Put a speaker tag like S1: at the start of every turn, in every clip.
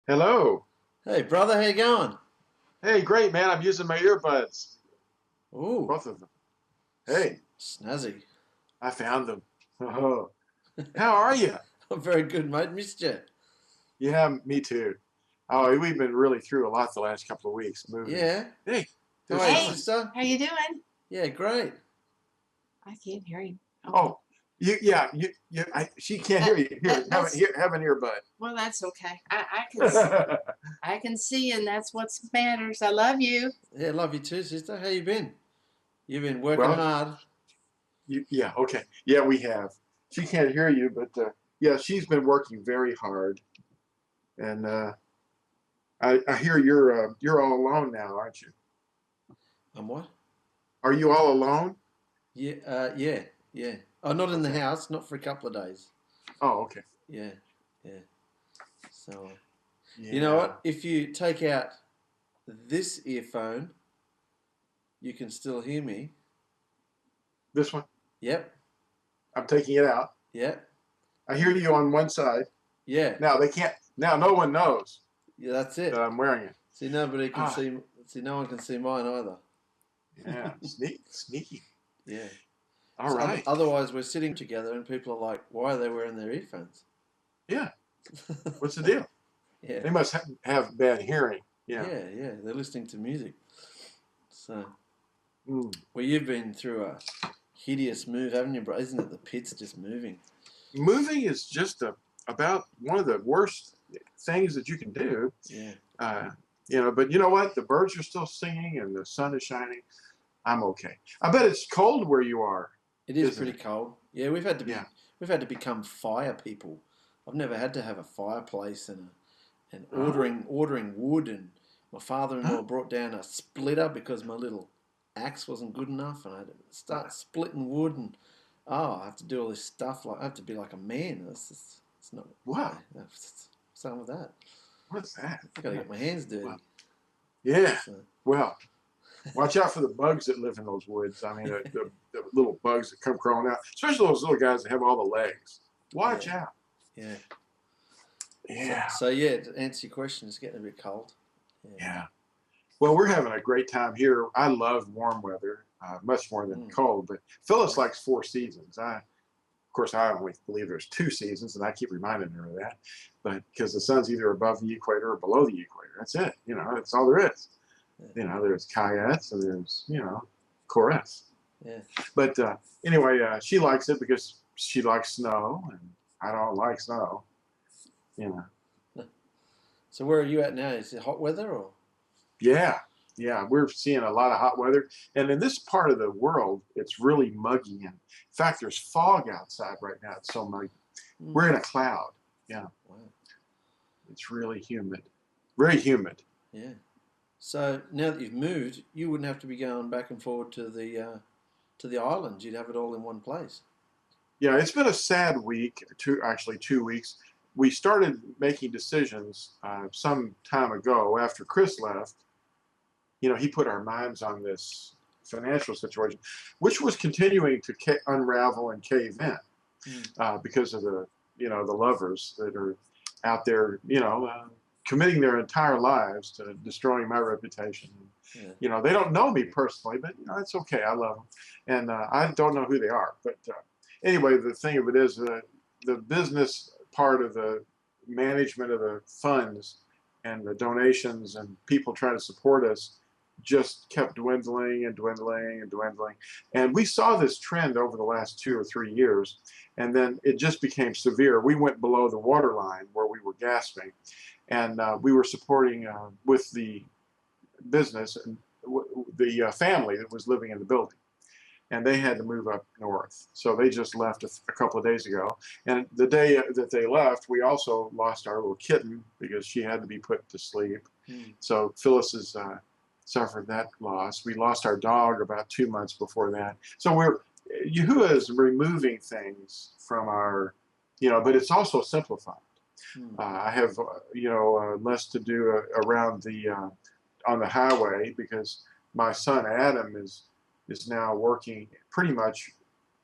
S1: Hello.
S2: Hey, brother, how you going?
S1: Hey, great man. I'm using my earbuds,
S2: Ooh,
S1: both of them. Hey,
S2: snazzy.
S1: I found them. Oh, how are you?
S2: I'm very good, mate. Missed you.
S1: Yeah, me too. Oh, we've been really through a lot the last couple of weeks moving.
S2: Yeah.
S1: Hey,
S2: How
S1: there's
S2: are you,
S3: Hey,
S1: Phyllis.
S2: sister?
S3: how you doing?
S2: Yeah, great.
S3: I can't hear you. Oh,
S1: Oh, she can't hear
S3: that
S1: you.
S3: that
S1: Here,
S3: that's
S1: have an earbud.
S3: well, that's okay. I can see, and that's what matters. I love you.
S2: Yeah, love you too, sister. How you been? You've been working
S1: Well,
S2: hard.
S1: yeah, okay. Yeah, we have. She can't hear you, but yeah, she's been working very hard, and I hear you're all alone now, aren't you?
S2: And what?
S1: Are you all alone?
S2: Yeah, yeah. Oh, not in the
S1: Okay.
S2: house, not for a couple of days.
S1: Oh, okay.
S2: Yeah, yeah. So, you know
S1: Yeah.
S2: what? If you take out this earphone, you can still hear me.
S1: This one,
S2: Yep,
S1: I'm taking it out.
S2: yep,
S1: I hear you on one side.
S2: yeah,
S1: Now they can't. Now no one knows
S2: yeah. That's
S1: that
S2: it.
S1: I'm wearing it.
S2: See, nobody can
S1: Ah,
S2: see. See, no one can see mine either.
S1: yeah. Sneaky.
S2: Yeah.
S1: All
S2: So
S1: right.
S2: otherwise, we're sitting together, and people are like, "Why are they wearing their earphones?"
S1: Yeah. What's the deal?
S2: Yeah,
S1: They must have bad hearing. Yeah.
S2: yeah. They're listening to music. So,
S1: Mm.
S2: well, you've been through a hideous move, haven't you, bro? Isn't it? The pit's just moving.
S1: Moving is just about one of the worst things that you can do.
S2: Yeah,
S1: Uh, but you know what? The birds are still singing and the sun is shining. I'm okay. I bet it's cold where you are,
S2: it is
S1: isn't
S2: pretty
S1: it?
S2: cold. Yeah,
S1: Yeah.
S2: we've had to become fire people. I've never had to have a fireplace and
S1: Oh.
S2: ordering wood, and my
S1: Huh?
S2: father-in-law brought down a splitter because my little axe wasn't good enough, and I had to start splitting wood, and I have to do all this stuff. Like I have to be like a man. It's not.
S1: Wow.
S2: What's wrong with that?
S1: What's that?
S2: I got to
S1: Yeah.
S2: get my hands
S1: Well,
S2: dirty.
S1: yeah.
S2: So
S1: Well, watch out for the bugs that live in those woods. I mean, the little bugs that come crawling out, especially those little guys that have all the legs. Watch
S2: yeah,
S1: out.
S2: yeah.
S1: Yeah.
S2: So yeah, to answer your question, it's getting a bit cold. Yeah.
S1: Yeah. Well, we're having a great time here. I love warm weather, much more than
S2: Mm,
S1: cold. But Phyllis
S2: yeah.
S1: likes four seasons. Of course, I only believe there's two seasons, and I keep reminding her of that. But because the sun's either above the equator or below the equator, that's it. That's all there is.
S2: Yeah.
S1: There's Kayets and there's Chorus.
S2: Yeah.
S1: But anyway, she likes it because she likes snow, and I don't like snow. You know.
S2: So where are you at now? Is it hot weather or?
S1: Yeah, yeah, we're seeing a lot of hot weather, and in this part of the world, it's really muggy. And in fact, there's fog outside right now. It's so muggy.
S2: Mm,
S1: We're in a cloud. Yeah,
S2: wow.
S1: it's really humid, very humid.
S2: Yeah. So now that you've moved, you wouldn't have to be going back and forward to the islands. You'd have it all in one place.
S1: Yeah, it's been a sad week. Actually, 2 weeks. We started making decisions some time ago after Chris left. He put our minds on this financial situation, which was continuing to unravel and cave in
S2: Mm,
S1: because of the lovers that are out there, committing their entire lives to destroying my reputation.
S2: yeah.
S1: They don't know me personally, but it's okay. I love them, and I don't know who they are. But anyway, the thing of it is, the business part of the management of the funds and the donations and people trying to support us just kept dwindling and dwindling and dwindling. And we saw this trend over the last 2 or 3 years, and then it just became severe. We went below the waterline where we were gasping, and we were supporting with the business and the family that was living in the building. And they had to move up north. So they just left a couple of days ago. And the day that they left, we also lost our little kitten because she had to be put to sleep.
S2: Mm,
S1: So Phyllis has suffered that loss. We lost our dog about 2 months before that. So Yahuwah is removing things from but it's also simplified.
S2: mm.
S1: I have, less to do around on the highway because my son Adam is now working pretty much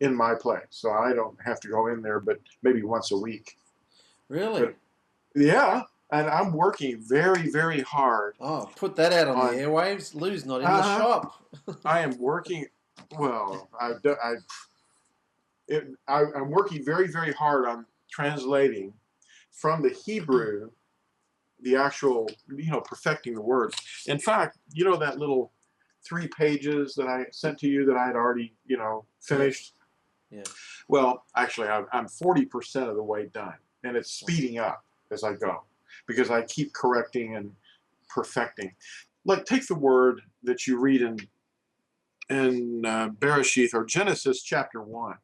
S1: in my place, so I don't have to go in there, but maybe once a week.
S2: Really?
S1: But yeah, And I'm working very, very hard.
S2: Oh, put that out on the
S1: On-
S2: airwaves. Lou's not in the shop.
S1: I am working. Well, I'm working very, very hard on translating from the Hebrew the actual, perfecting the words. In fact, that little 3 pages that I sent to you that I had already, finished.
S2: Yeah.
S1: Well, actually, I'm 40% of the way done, and it's speeding up as I go because I keep correcting and perfecting. Like, take the word that you read in Bereshith, or Genesis chapter 1.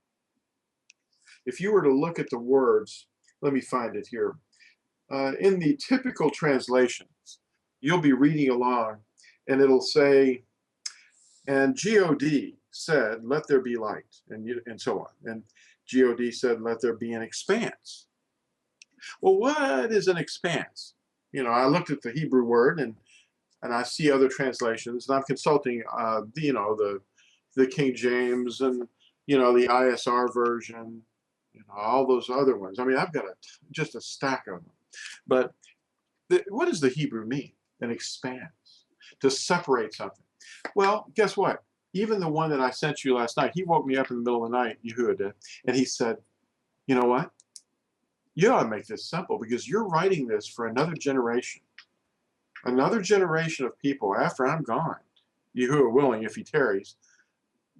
S1: If you were to look at the words, let me find it here. In the typical translations, you'll be reading along, and it'll say, and God said, let there be light, and so on. And God said, let there be an expanse. Well, what is an expanse? I looked at the Hebrew word, and I see other translations, and I'm consulting, the King James and, the ISR version, all those other ones. I mean, I've got just a stack of them. But what does the Hebrew mean? An expanse, to separate something. Well, guess what? Even the one that I sent you last night, he woke me up in the middle of the night, Yahuwah did, and he said, you know what? You ought to make this simple because you're writing this for another generation. Another generation of people after I'm gone, Yahuwah willing, if he tarries,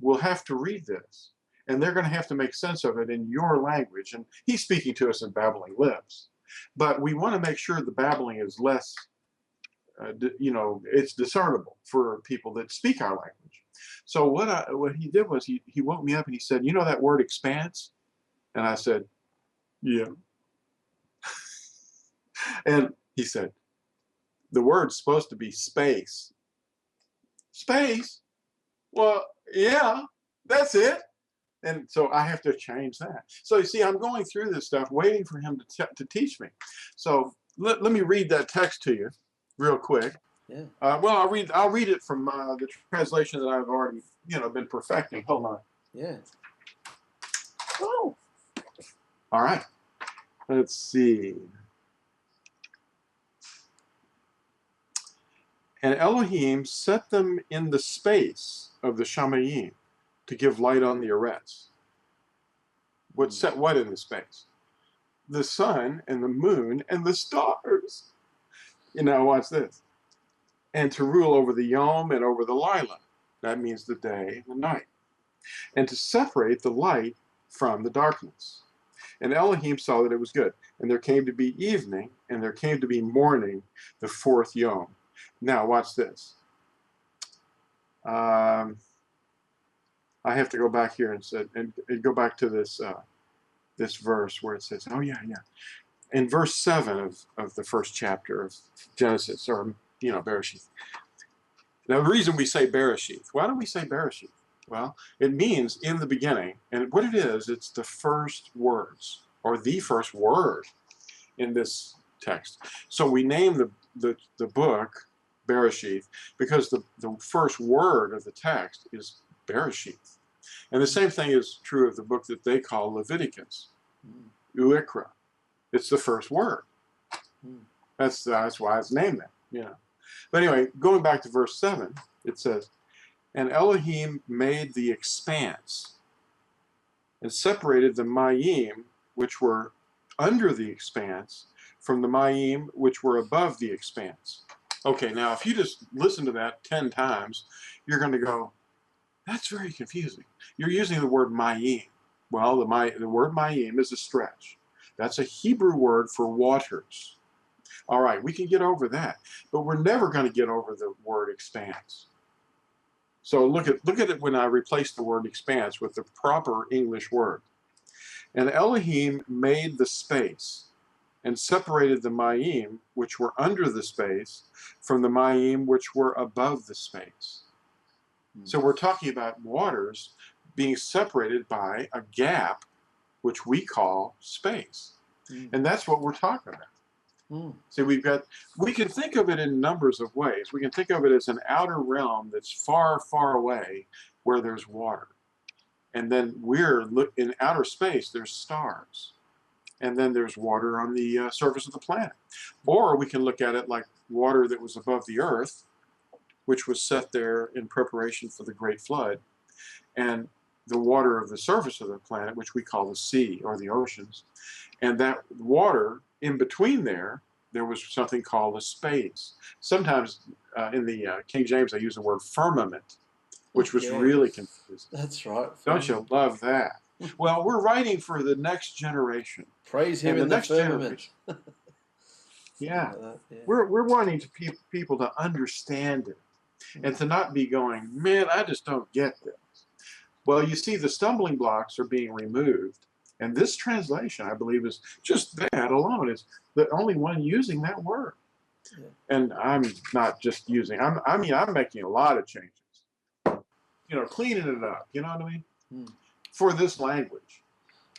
S1: will have to read this. And they're going to have to make sense of it in your language. And he's speaking to us in babbling lips. But we want to make sure the babbling is less, it's discernible for people that speak our language. So what he did was he woke me up and he said, you know that word expanse? And I said, yeah. And he said, the word's supposed to be space. Space? Well, yeah, that's it. And so I have to change that. So you see, I'm going through this stuff, waiting for him to teach me. So let me read that text to you real quick.
S2: Yeah.
S1: Well, I'll read it from the translation that I've already, been perfecting. Hold on.
S2: Yeah.
S1: Oh. All right. Let's see. And Elohim set them in the space of the Shamayim to give light on the arets. What set what in the space? The sun and the moon and the stars. Watch this. And to rule over the Yom and over the Lila. That means the day and the night. And to separate the light from the darkness. And Elohim saw that it was good. And there came to be evening, and there came to be morning, the 4th Yom. Now, watch this. I have to go back here and go back to this this verse where it says, oh yeah. In verse 7 of the first chapter of Genesis, or Bereshith. Now, the reason we say Bereshith, why do we say Bereshith? Well, it means in the beginning, and what it is, it's the first words, or the first word in this text. So we name the book Bereshith because the first word of the text is Bereshith. And the same thing is true of the book that they call Leviticus, Uikra. It's the first word. That's why it's named that. But anyway, going back to verse 7, it says, and Elohim made the expanse and separated the Mayim, which were under the expanse, from the Mayim, which were above the expanse. Okay, now if you just listen to that 10 times, you're going to go, that's very confusing. You're using the word Mayim. Well, the word Mayim is a stretch. That's a Hebrew word for waters. All right, we can get over that, but we're never going to get over the word expanse. So look at it when I replace the word expanse with the proper English word. And Elohim made the space and separated the Mayim, which were under the space, from the Mayim, which were above the space. So we're talking about waters being separated by a gap, which we call space. And that's what we're talking about. See, we can think of it in numbers of ways. We can think of it as an outer realm that's far, far away where there's water. And then in outer space, there's stars. and then there's water on the surface of the planet. Or we can look at it like water that was above the earth, which was set there in preparation for the Great Flood, and the water of the surface of the planet, which we call the sea or the oceans. And that water in between there was something called a space. Sometimes in the King James, they use the word firmament, which was really confusing.
S2: That's right.
S1: Don't you love that? Well, we're writing for the next generation.
S2: Praise him in the firmament.
S1: Yeah.
S2: Like that, yeah.
S1: We're wanting to people to understand it and to not be going, man, I just don't get this. Well, you see, the stumbling blocks are being removed. And this translation, I believe, is just that alone. Is the only one using that word. Yeah. And I'm not just using, I mean, I'm making a lot of changes. You know, cleaning it up, you know what I mean? For this language,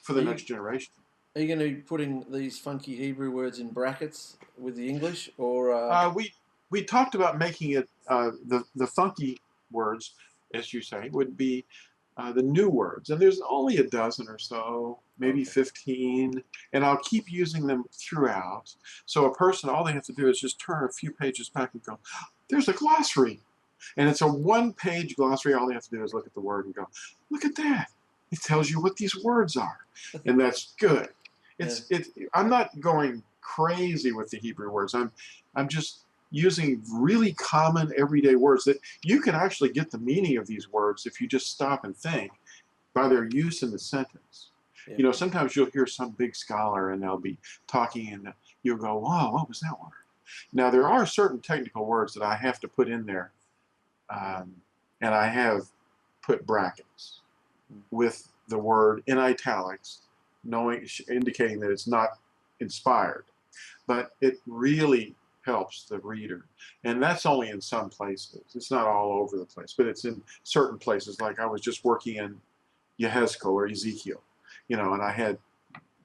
S1: for the next generation.
S2: Are you going to be putting these funky Hebrew words in brackets with the English? Or
S1: we talked about making it, the funky words, as you say, would be the new words. And there's only a dozen or so, maybe 15, and I'll keep using them throughout. So a person, all they have to do is just turn a few pages back and go, there's a glossary. And it's a one-page glossary. All they have to do is look at the word and go, look at that. It tells you what these words are. And that's good. I'm not going crazy with the Hebrew words. I'm just using really common everyday words that you can actually get the meaning of these words if you just stop and think by their use in the sentence. Yeah. You know, sometimes you'll hear some big scholar and they'll be talking and you'll go, wow, what was that word? Now, there are certain technical words that I have to put in there, and I have put brackets with the word in italics, indicating that it's not inspired. But it really helps the reader. And that's only in some places. It's not all over the place, but it's in certain places. Like I was just working in Yehezkel or Ezekiel, you know, and I had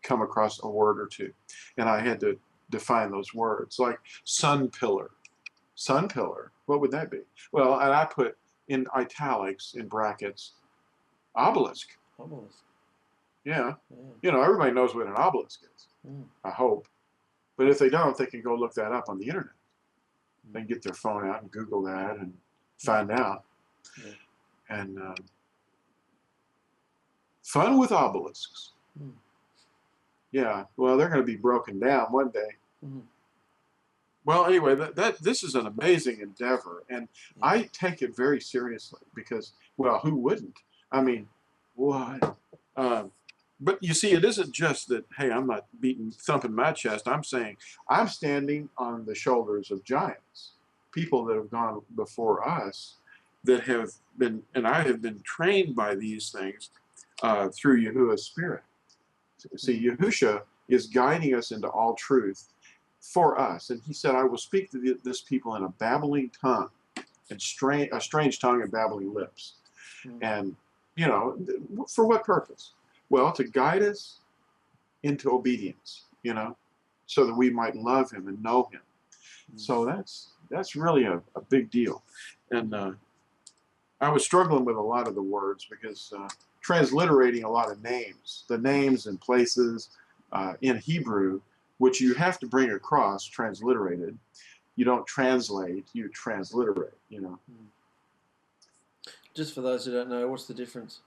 S1: come across a word or two, and I had to define those words. Like sun pillar. Sun pillar, what would that be? Well, and I put in italics, in brackets, obelisk.
S2: Obelisk.
S1: Yeah. You know, everybody knows what an obelisk is, I hope. But if they don't, they can go look that up on the internet. They can get their phone out and Google that and find out. Yeah. And fun with obelisks. Yeah, well, they're going to be broken down one day. Well, anyway, this is an amazing endeavor, and I take it very seriously because, well, who wouldn't? I mean, what? But you see, it isn't just that, hey, I'm not thumping my chest. I'm saying I'm standing on the shoulders of giants, people that have gone before us that have been, and I have been trained by these things through Yahuwah's Spirit. See, Yahusha is guiding us into all truth for us. And he said, I will speak to this people in a babbling tongue, and a strange tongue and babbling lips. And, you know, for what purpose? Well, to guide us into obedience, you know, so that we might love him and know him. So that's really a big deal. And I was struggling with a lot of the words because transliterating a lot of names, the names and places in Hebrew, which you have to bring across transliterated. You don't translate, you transliterate, you know.
S2: Just for those who don't know, what's the difference?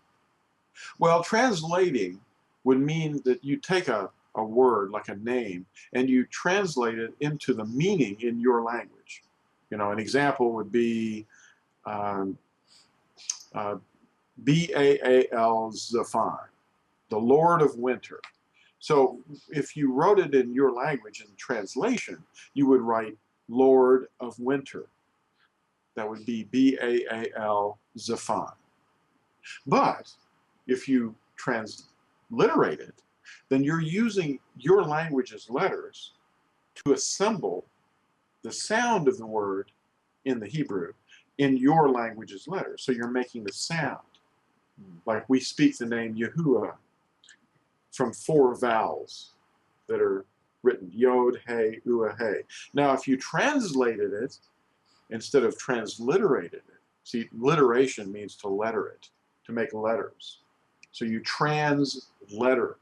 S1: Well, translating would mean that you take a word, like a name, and you translate it into the meaning in your language. You know, an example would be Baal Zephon, the Lord of Winter. So if you wrote it in your language in translation, you would write Lord of Winter. That would be Baal Zephon. But if you transliterate it, then you're using your language's letters to assemble the sound of the word in the Hebrew in your language's letters. So you're making the sound. Like we speak the name Yahuwah from 4 vowels that are written, Yod, He, Ua, He. Now, if you translated it instead of transliterated it, see, literation means to letter it, to make letters. So you transletter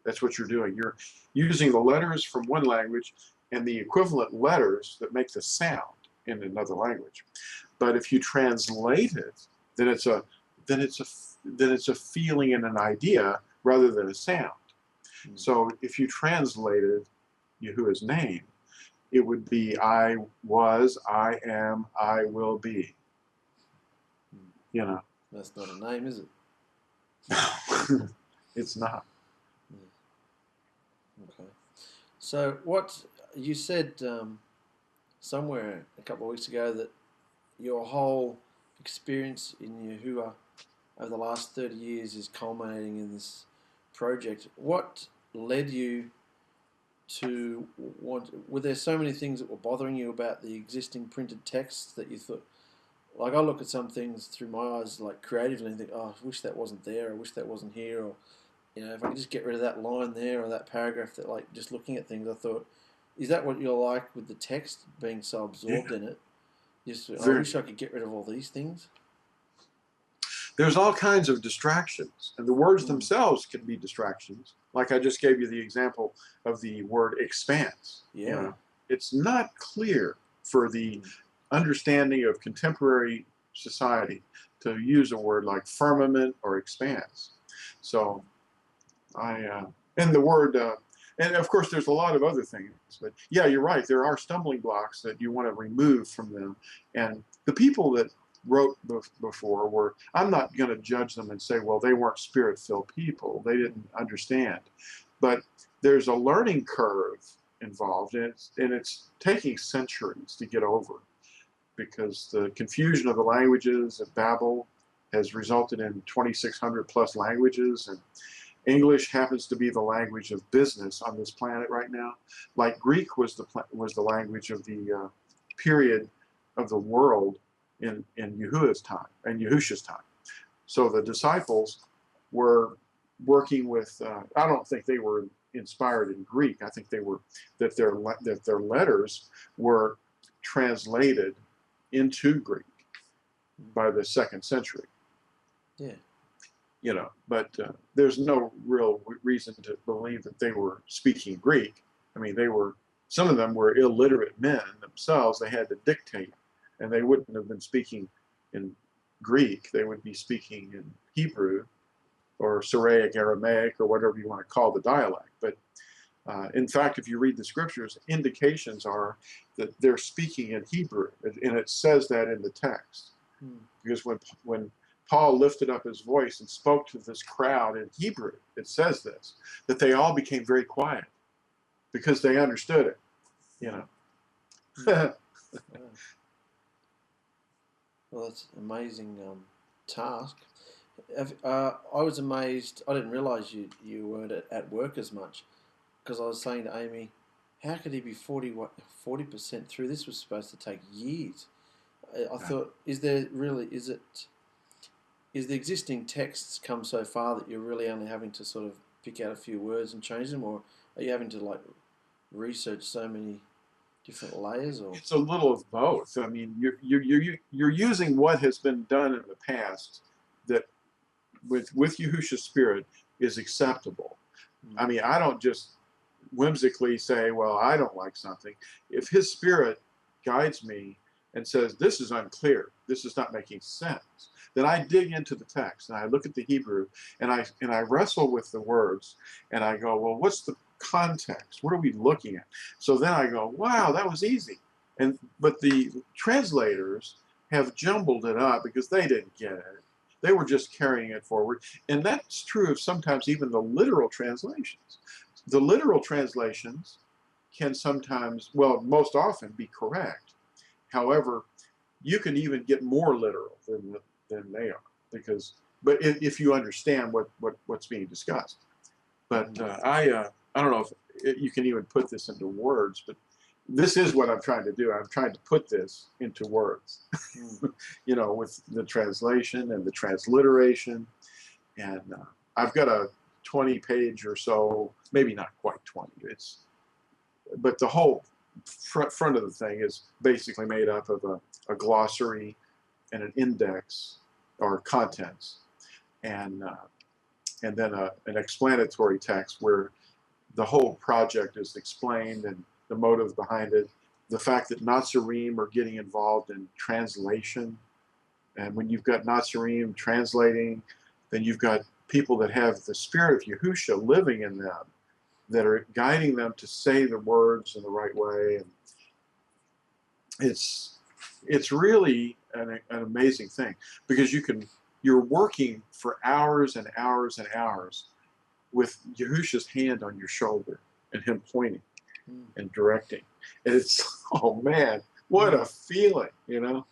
S1: That's what you're doing. You're using the letters from one language and the equivalent letters that make the sound in another language. But if you translate it, then it's a feeling and an idea rather than a sound. So if you translated Yahuwah's name, it would be I was, I am, I will be. You know.
S2: That's not a name, is it?
S1: It's not.
S2: Okay. So what you said somewhere a couple of weeks ago that your whole experience in Yahuwah over the last 30 years is culminating in this project. What led you to want? Were there so many things that were bothering you about the existing printed texts that you thought? Like I look at some things through my eyes, like creatively, and think, "Oh, I wish that wasn't there. I wish that wasn't here." Or, you know, if I could just get rid of that line there or that paragraph. That, like, just looking at things, I thought, is that what you're like with the text being so absorbed in it? Just, I wish I could get rid of all these things.
S1: There's all kinds of distractions, and the words themselves can be distractions. Like I just gave you the example of the word expanse.
S2: Yeah.
S1: You know, it's not clear for the understanding of contemporary society to use a word like firmament or expanse. So and the word, and of course there's a lot of other things, but yeah, you're right. There are stumbling blocks that you want to remove from them. And the people that wrote before were, I'm not going to judge them and say, well, they weren't spirit-filled people. They didn't understand. But there's a learning curve involved, and it's taking centuries to get over, because the confusion of the languages of Babel has resulted in 2,600 plus languages, and English happens to be the language of business on this planet right now. Like Greek was the language of the period of the world in Yahuwah's time and Yahusha's time. So the disciples were working with. I don't think they were inspired in Greek. I think they were that their letters were translated into Greek by the 2nd century.
S2: Yeah.
S1: You know, but there's no real reason to believe that they were speaking Greek. I mean, some of them were illiterate men themselves. They had to dictate, and they wouldn't have been speaking in Greek. They would be speaking in Hebrew or Syriac, Aramaic, or whatever you want to call the dialect. But in fact, if you read the scriptures, indications are that they're speaking in Hebrew, and it says that in the text. Because when Paul lifted up his voice and spoke to this crowd in Hebrew, it says this, that they all became very quiet because they understood it, you know.
S2: Well, that's an amazing task. I was amazed. I didn't realize you weren't at work as much, because I was saying to Amy, how could he be 40% through? This was supposed to take years. I thought, is the existing texts come so far that you're really only having to sort of pick out a few words and change them, or are you having to like research so many different layers? Or
S1: it's a little of both. I mean, you're using what has been done in the past that with Yahusha's spirit is acceptable. I mean, I don't just whimsically say, well, I don't like something. If his spirit guides me and says, this is unclear, this is not making sense, then I dig into the text and I look at the Hebrew and I wrestle with the words and I go, well, what's the context? What are we looking at? So then I go, wow, that was easy. But the translators have jumbled it up because they didn't get it. They were just carrying it forward. And that's true of sometimes even the literal translations. The literal translations can sometimes, well, most often be correct. However, you can even get more literal than they are, but if you understand what's being discussed. But I don't know if you can even put this into words, but this is what I'm trying to do. I'm trying to put this into words, you know, with the translation and the transliteration. And I've got a 20-page or so, maybe not quite 20. But the whole front of the thing is basically made up of a glossary and an index or contents, and and then an explanatory text where the whole project is explained and the motive behind it, the fact that NATSARIM are getting involved in translation. And when you've got NATSARIM translating, then you've got people that have the spirit of Yahusha living in them, that are guiding them to say the words in the right way. And it's really an amazing thing, because you're working for hours and hours and hours with Yahusha's hand on your shoulder and him pointing and directing. And it's, oh man, what a feeling, you know?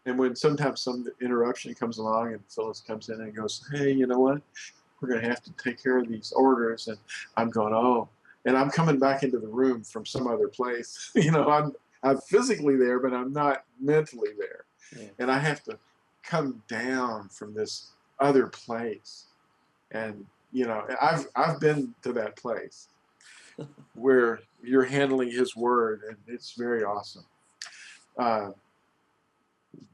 S1: And when sometimes some interruption comes along and Phyllis comes in and goes, hey, you know what? We're going to have to take care of these orders. And I'm going, oh. And I'm coming back into the room from some other place. You know, I'm physically there, but I'm not mentally there. Yeah. And I have to come down from this other place. And, you know, I've been to that place where you're handling his word, and it's very awesome.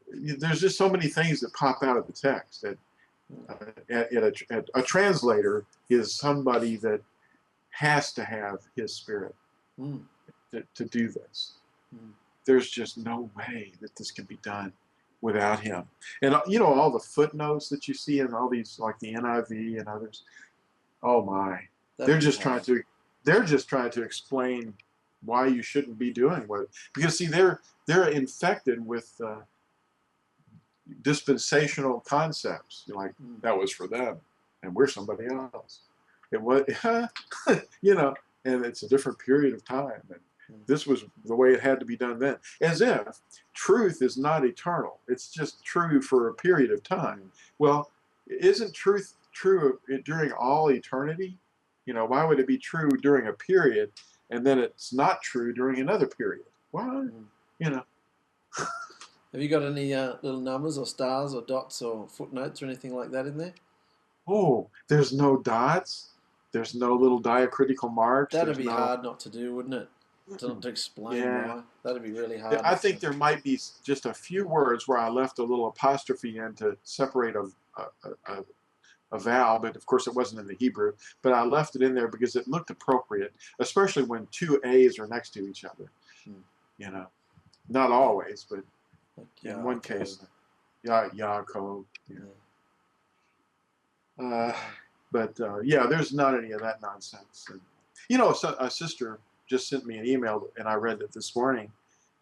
S1: There's just so many things that pop out of the text. That a translator is somebody that has to have his spirit to do this. There's just no way that this can be done without him. And you know, all the footnotes that you see in all these, like the NIV and others, oh my, they're just trying to explain why you shouldn't be doing what, because see, they're infected with dispensational concepts. You're like, that was for them, and we're somebody else. It was, you know, and it's a different period of time, and this was the way it had to be done then. As if truth is not eternal. It's just true for a period of time. Well, isn't truth true during all eternity? You know, why would it be true during a period and then it's not true during another period? Why? You know.
S2: Have you got any little numbers or stars or dots or footnotes or anything like that in there?
S1: Oh, there's no dots. There's no little diacritical marks.
S2: That'd be hard not to do, wouldn't it? To explain why. That'd be really hard.
S1: I think there might be just a few words where I left a little apostrophe in to separate a vowel, but of course it wasn't in the Hebrew. But I left it in there because it looked appropriate, especially when two A's are next to each other. You know, not always, but in one case, Yaakov. Yeah, there's not any of that nonsense. And, you know, a sister just sent me an email, and I read it this morning.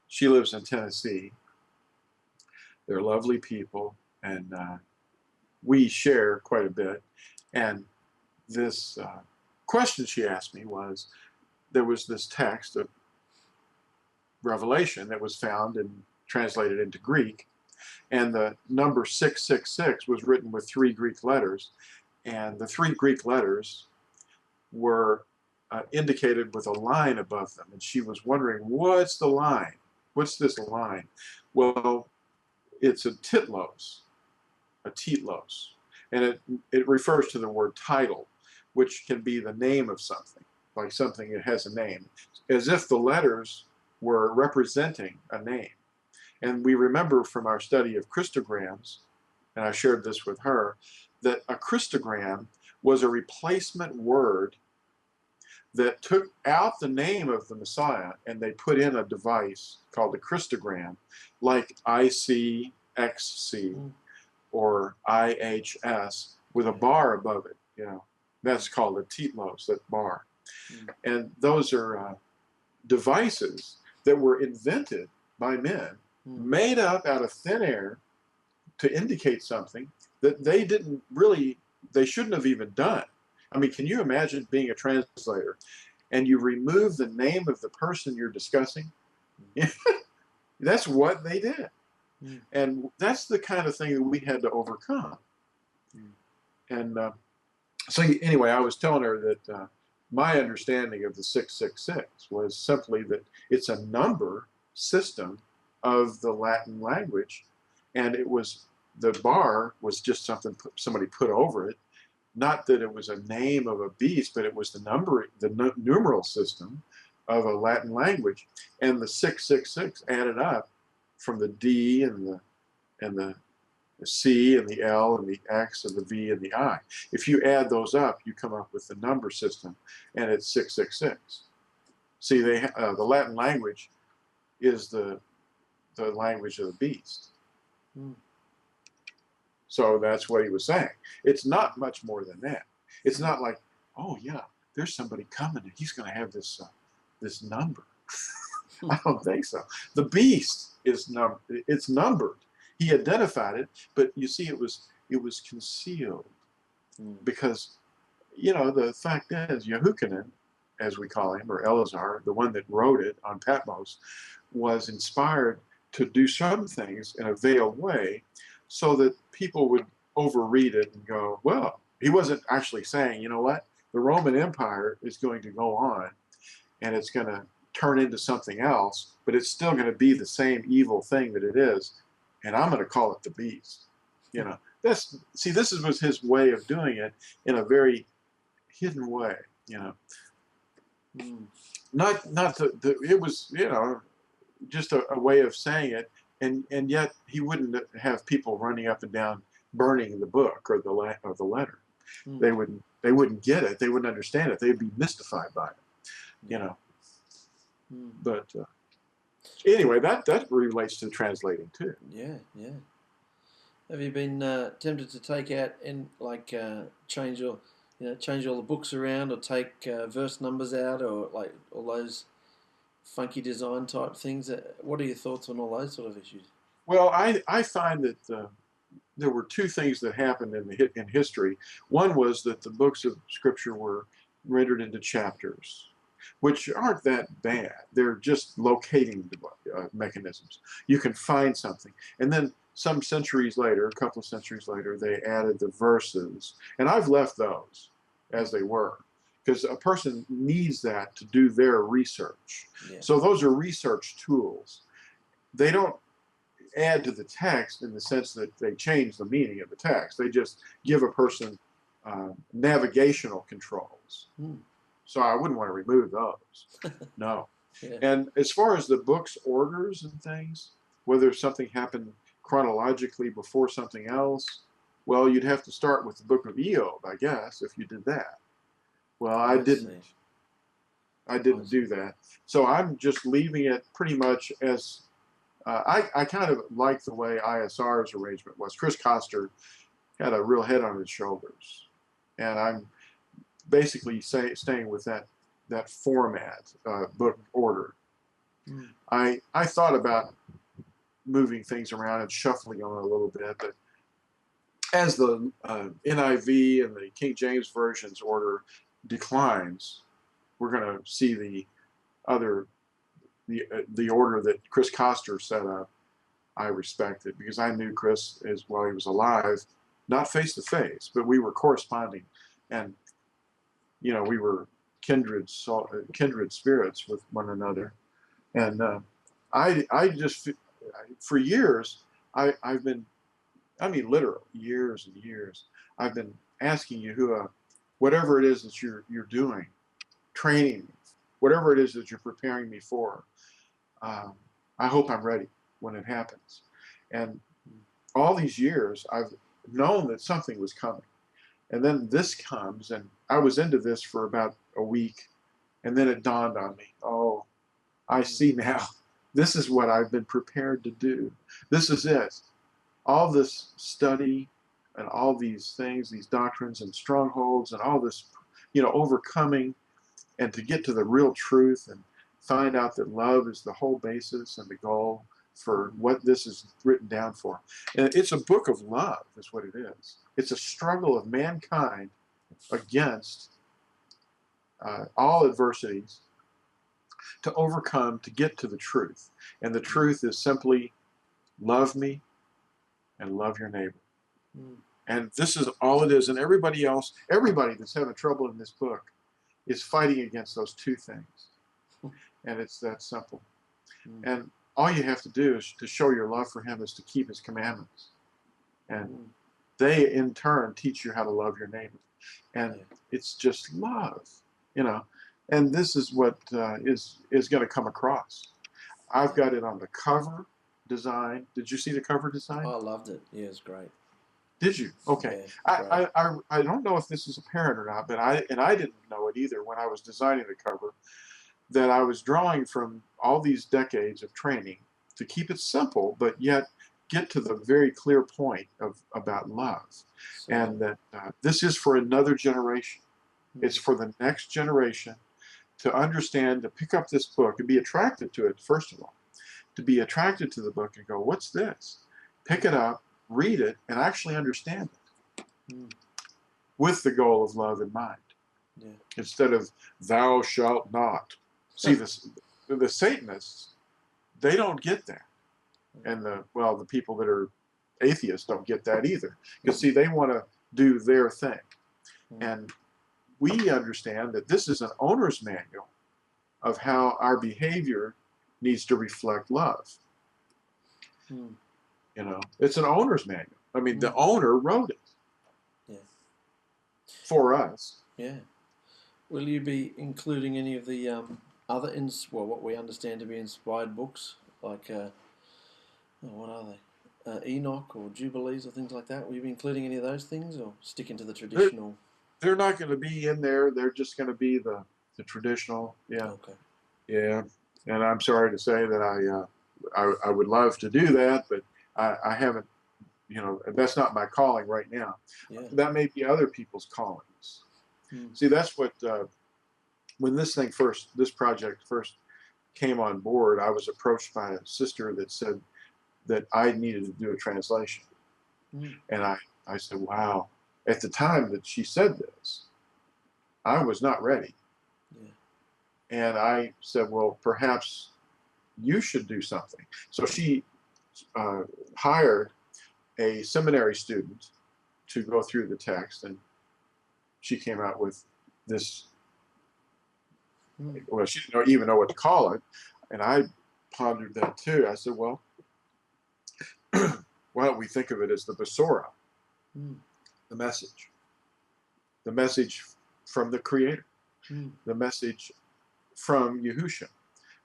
S1: She lives in Tennessee. They're lovely people, and we share quite a bit. And this question she asked me was, there was this text of Revelation that was found and translated into Greek, and the number 666 was written with 3 Greek letters, and the 3 Greek letters were indicated with a line above them, and she was wondering, what's the line? What's this line? Well, it's a titlos, and it refers to the word title, which can be the name of something, like something that has a name, as if the letters were representing a name. And we remember from our study of Christograms, and I shared this with her, that a Christogram was a replacement word that took out the name of the Messiah and they put in a device called a Christogram, like ICXC or IHS with a bar above it. You know, that's called a titlos, that bar. And those are devices that were invented by men, made up out of thin air to indicate something that they shouldn't have even done. I mean, can you imagine being a translator and you remove the name of the person you're discussing? That's what they did. And that's the kind of thing that we had to overcome. And so anyway, I was telling her that my understanding of the 666 was simply that it's a number system of the Latin language, and it was, the bar was just something somebody put over it. Not that it was a name of a beast, but it was the numeral system of a Latin language. And the 666 added up from the D and the the C and the L and the X and the V and the I. If you add those up, you come up with the number system, and it's 666. See, the Latin language is the language of the beast.
S2: Mm.
S1: So that's what he was saying. It's not much more than that. It's not like, oh yeah, there's somebody coming and he's going to have this this number. I don't think so. The beast is it's numbered. He identified it, but you see, it was concealed because, you know, the fact is, Yahushua, as we call him, or Eleazar, the one that wrote it on Patmos, was inspired to do some things in a veiled way so that people would overread it and go, well, he wasn't actually saying, you know what, the Roman Empire is going to go on and it's going to turn into something else, but it's still going to be the same evil thing that it is, and I'm going to call it the beast. You know, this was his way of doing it in a very hidden way. You know, not it was, you know, just a way of saying it, and yet he wouldn't have people running up and down burning the book or the letter. They wouldn't get it. They wouldn't understand it. They'd be mystified by it. You know. But anyway, that relates to translating too.
S2: Yeah, yeah. Have you been tempted to take out and like change all the books around, or take verse numbers out, or like all those funky design type things? What are your thoughts on all those sort of issues?
S1: Well, I find that there were two things that happened in history. One was that the books of Scripture were rendered into chapters, which aren't that bad. They're just locating mechanisms. You can find something. And then some centuries later, a couple of centuries later, they added the verses. And I've left those as they were, because a person needs that to do their research. Yeah. So those are research tools. They don't add to the text in the sense that they change the meaning of the text. They just give a person navigational controls. So I wouldn't want to remove those. No. Yeah. And as far as the book's orders and things, whether something happened chronologically before something else, well, you'd have to start with the book of Ep, I guess, if you did that. Well, I didn't. I didn't do that. So I'm just leaving it pretty much as, I kind of like the way ISR's arrangement was. Chris Koster had a real head on his shoulders. And I'm basically staying with that format, book order. I thought about moving things around and shuffling them a little bit, but as the NIV and the King James version's order declines, we're going to see the order that Chris Koster set up. I respect it because I knew Chris while he was alive, not face to face, but we were corresponding, and you know, we were kindred spirits with one another. And I just, for years, I've been, I mean, literally years and years, I've been asking Yahuwah, whatever it is that you're doing, training me, whatever it is that you're preparing me for, I hope I'm ready when it happens. And all these years, I've known that something was coming. And then this comes, and I was into this for about a week, and then it dawned on me, oh, I see now. This is what I've been prepared to do. This is it. All this study and all these things, these doctrines and strongholds and all this, you know, overcoming, and to get to the real truth and find out that love is the whole basis and the goal for what this is written down for. And it's a book of love, is what it is. It's a struggle of mankind against all adversities to overcome, to get to the truth. And the truth is simply love me and love your neighbor. And this is all it is. And everybody else, everybody that's having trouble in this book is fighting against those two things. And it's that simple. And all you have to do is to show your love for him is to keep his commandments. And they, in turn, teach you how to love your neighbor. And it's just love, you know. And this is what is going to come across. I've got it on the cover. design. Did you see the cover design?
S2: Oh, I loved it. Yeah, it's great.
S1: Did you? Okay.
S2: Yeah, great.
S1: I don't know if this is apparent or not, but I didn't know it either when I was designing the cover, that I was drawing from all these decades of training to keep it simple, but yet get to the very clear point of about love,
S2: So,
S1: and that this is for another generation. It's
S2: mm,
S1: for the next generation to understand, to pick up this book and be attracted to it, first of all, to be attracted to the book and go, what's this? Pick it up, read it, and actually understand it
S2: mm,
S1: with the goal of love in mind,
S2: yeah.
S1: instead of thou shalt not. See, the Satanists, they don't get that. And the people that are atheists don't get that either. Because see, they want to do their thing. And we understand that this is an owner's manual of how our behavior needs to reflect love.
S2: Mm,
S1: You know, it's an owner's manual. I mean, the
S2: Mm.
S1: owner wrote it
S2: yeah.
S1: for us.
S2: Yeah. Will you be including any of the other, what we understand to be inspired books, like, what are they? Enoch or Jubilees or things like that? Will you be including any of those things, or sticking to the traditional?
S1: They're not going to be in there. They're just going to be the traditional. Yeah.
S2: Okay.
S1: Yeah. And I'm sorry to say that I would love to do that, but I haven't, you know, that's not my calling right now.
S2: Yeah.
S1: That may be other people's callings.
S2: Mm.
S1: See, that's what, when this project first came on board, I was approached by a sister that said that I needed to do a translation.
S2: Mm.
S1: And I said, wow. At the time that she said this, I was not ready.
S2: Yeah.
S1: And I said, well, perhaps you should do something. So she hired a seminary student to go through the text, and she came out with this.
S2: Mm.
S1: Well, she didn't even know what to call it, and I pondered that too. I said, well, why don't we think of it as the BESORAH,
S2: Mm.
S1: the message from the Creator,
S2: Mm.
S1: the message from Yahusha,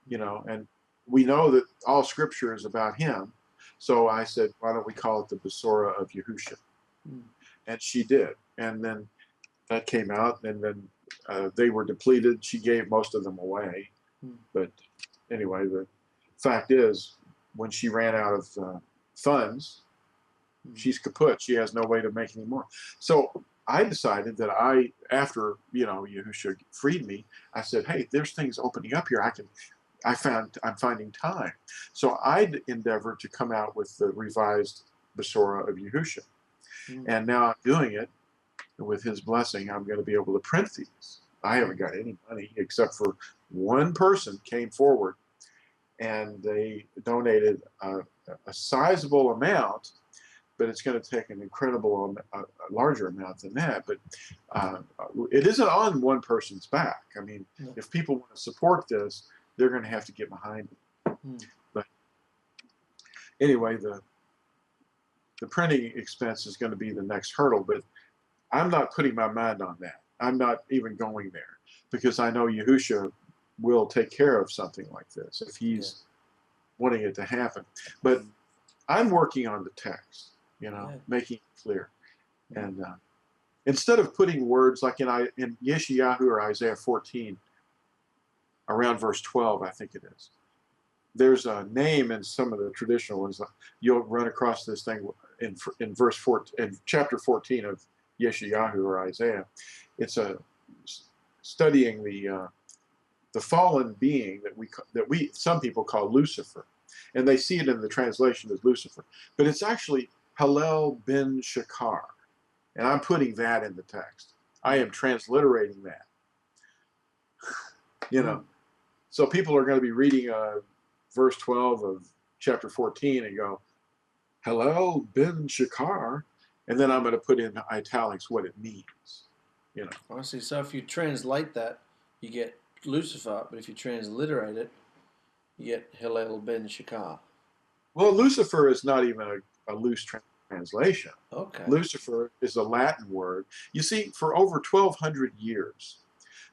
S1: you know, and we know that all Scripture is about Him. So I said, why don't we call it the BESORAH of Yahusha?
S2: Mm.
S1: And she did, and then that came out, and then they were depleted. She gave most of them away, but anyway, the fact is, when she ran out of funds, she's kaput. She has no way to make any more. So I decided that after, you know, Yahusha freed me, I said, hey, there's things opening up here. I'm finding time. So I'd endeavor to come out with the revised BESORAH of Yahusha. And now I'm doing it. With his blessing, I'm going to be able to print these. I haven't got any money except for one person came forward and they donated a sizable amount, but it's going to take an incredible, a larger amount than that. But it isn't on one person's back. I mean,
S2: No.
S1: if people want to support this, they're going to have to get behind it. But anyway, the printing expense is going to be the next hurdle, but I'm not putting my mind on that. I'm not even going there, because I know Yahusha will take care of something like this if he's wanting it to happen. But I'm working on the text, you know, making it clear. And instead of putting words like in Yeshayahu or Isaiah 14, around verse 12, I think it is, there's a name in some of the traditional ones. You'll run across this thing in verse 14, in chapter 14 of Yeshayahu or Isaiah. It's studying the fallen being that we some people call Lucifer, and they see it in the translation as Lucifer, but it's actually Hallel ben Shakar, and I'm putting that in the text. I am transliterating that. You know, so people are going to be reading verse 12 of chapter 14 and go, Hallel ben Shakar, and then I'm going to put in italics what it means. You know.
S2: I see. So if you translate that, you get Lucifer, but if you transliterate it, you get Hillel ben Shakar.
S1: Well, Lucifer is not even a loose translation.
S2: Okay.
S1: Lucifer is a Latin word. You see, for over 1,200 years,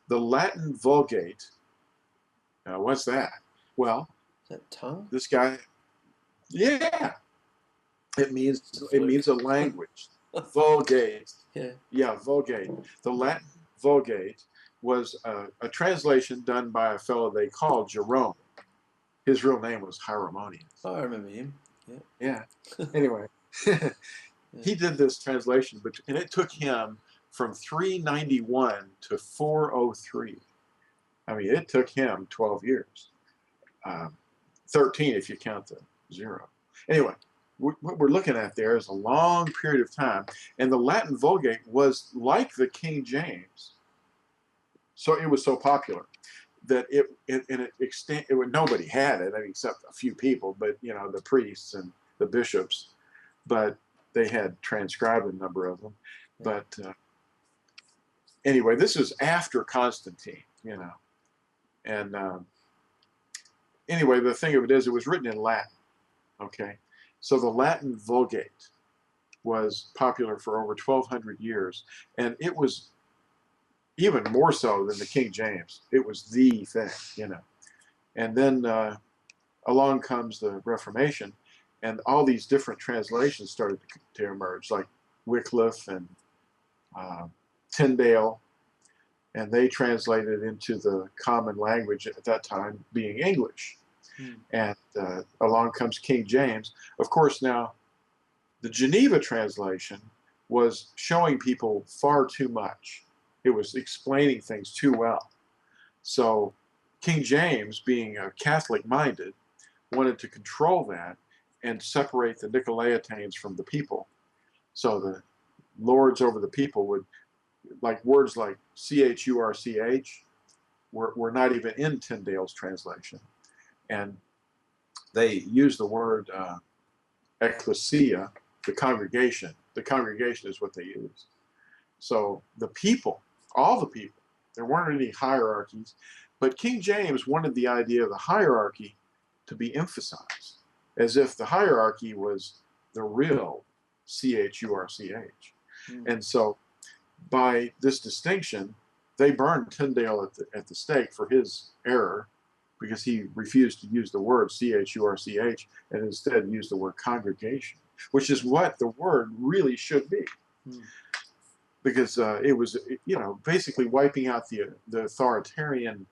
S1: the Latin Vulgate, what's that? Well,
S2: is that tongue?
S1: this guy, Yeah, it means a language. Vulgate.
S2: Yeah.
S1: Yeah, Vulgate. The Latin Vulgate was a translation done by a fellow they called Jerome. His real name was Hieronymus.
S2: Oh, I remember him.
S1: Yeah. Anyway, he did this translation, and it took him from 391 to 403. I mean, it took him 12 years. 13 if you count the 0. Anyway, what we're looking at there is a long period of time, and the Latin Vulgate was like the King James, so it was so popular that nobody had it, I mean, except a few people, but you know, the priests and the bishops, but they had transcribed a number of them. But anyway, this is after Constantine, you know, and anyway, the thing of it is, it was written in Latin. Okay, so the Latin Vulgate was popular for over 1,200 years, and it was even more so than the King James. It was the thing, you know. And then along comes the Reformation, and all these different translations started to emerge, like Wycliffe and Tyndale, and they translated into the common language at that time, being English. And along comes King James. Of course, now the Geneva translation was showing people far too much. It was explaining things too well. So King James, being Catholic-minded, wanted to control that and separate the Nicolaitanes from the people. So the lords over the people would, like words like church were not even in Tyndale's translation. And they used the word ecclesia, the congregation. The congregation is what they used. So the people, all the people, there weren't any hierarchies, but King James wanted the idea of the hierarchy to be emphasized, as if the hierarchy was the real church. And so by this distinction, they burned Tyndale at the stake for his error, because he refused to use the word church and instead used the word congregation, which is what the word really should be. Because it was, you know, basically wiping out the authoritarian,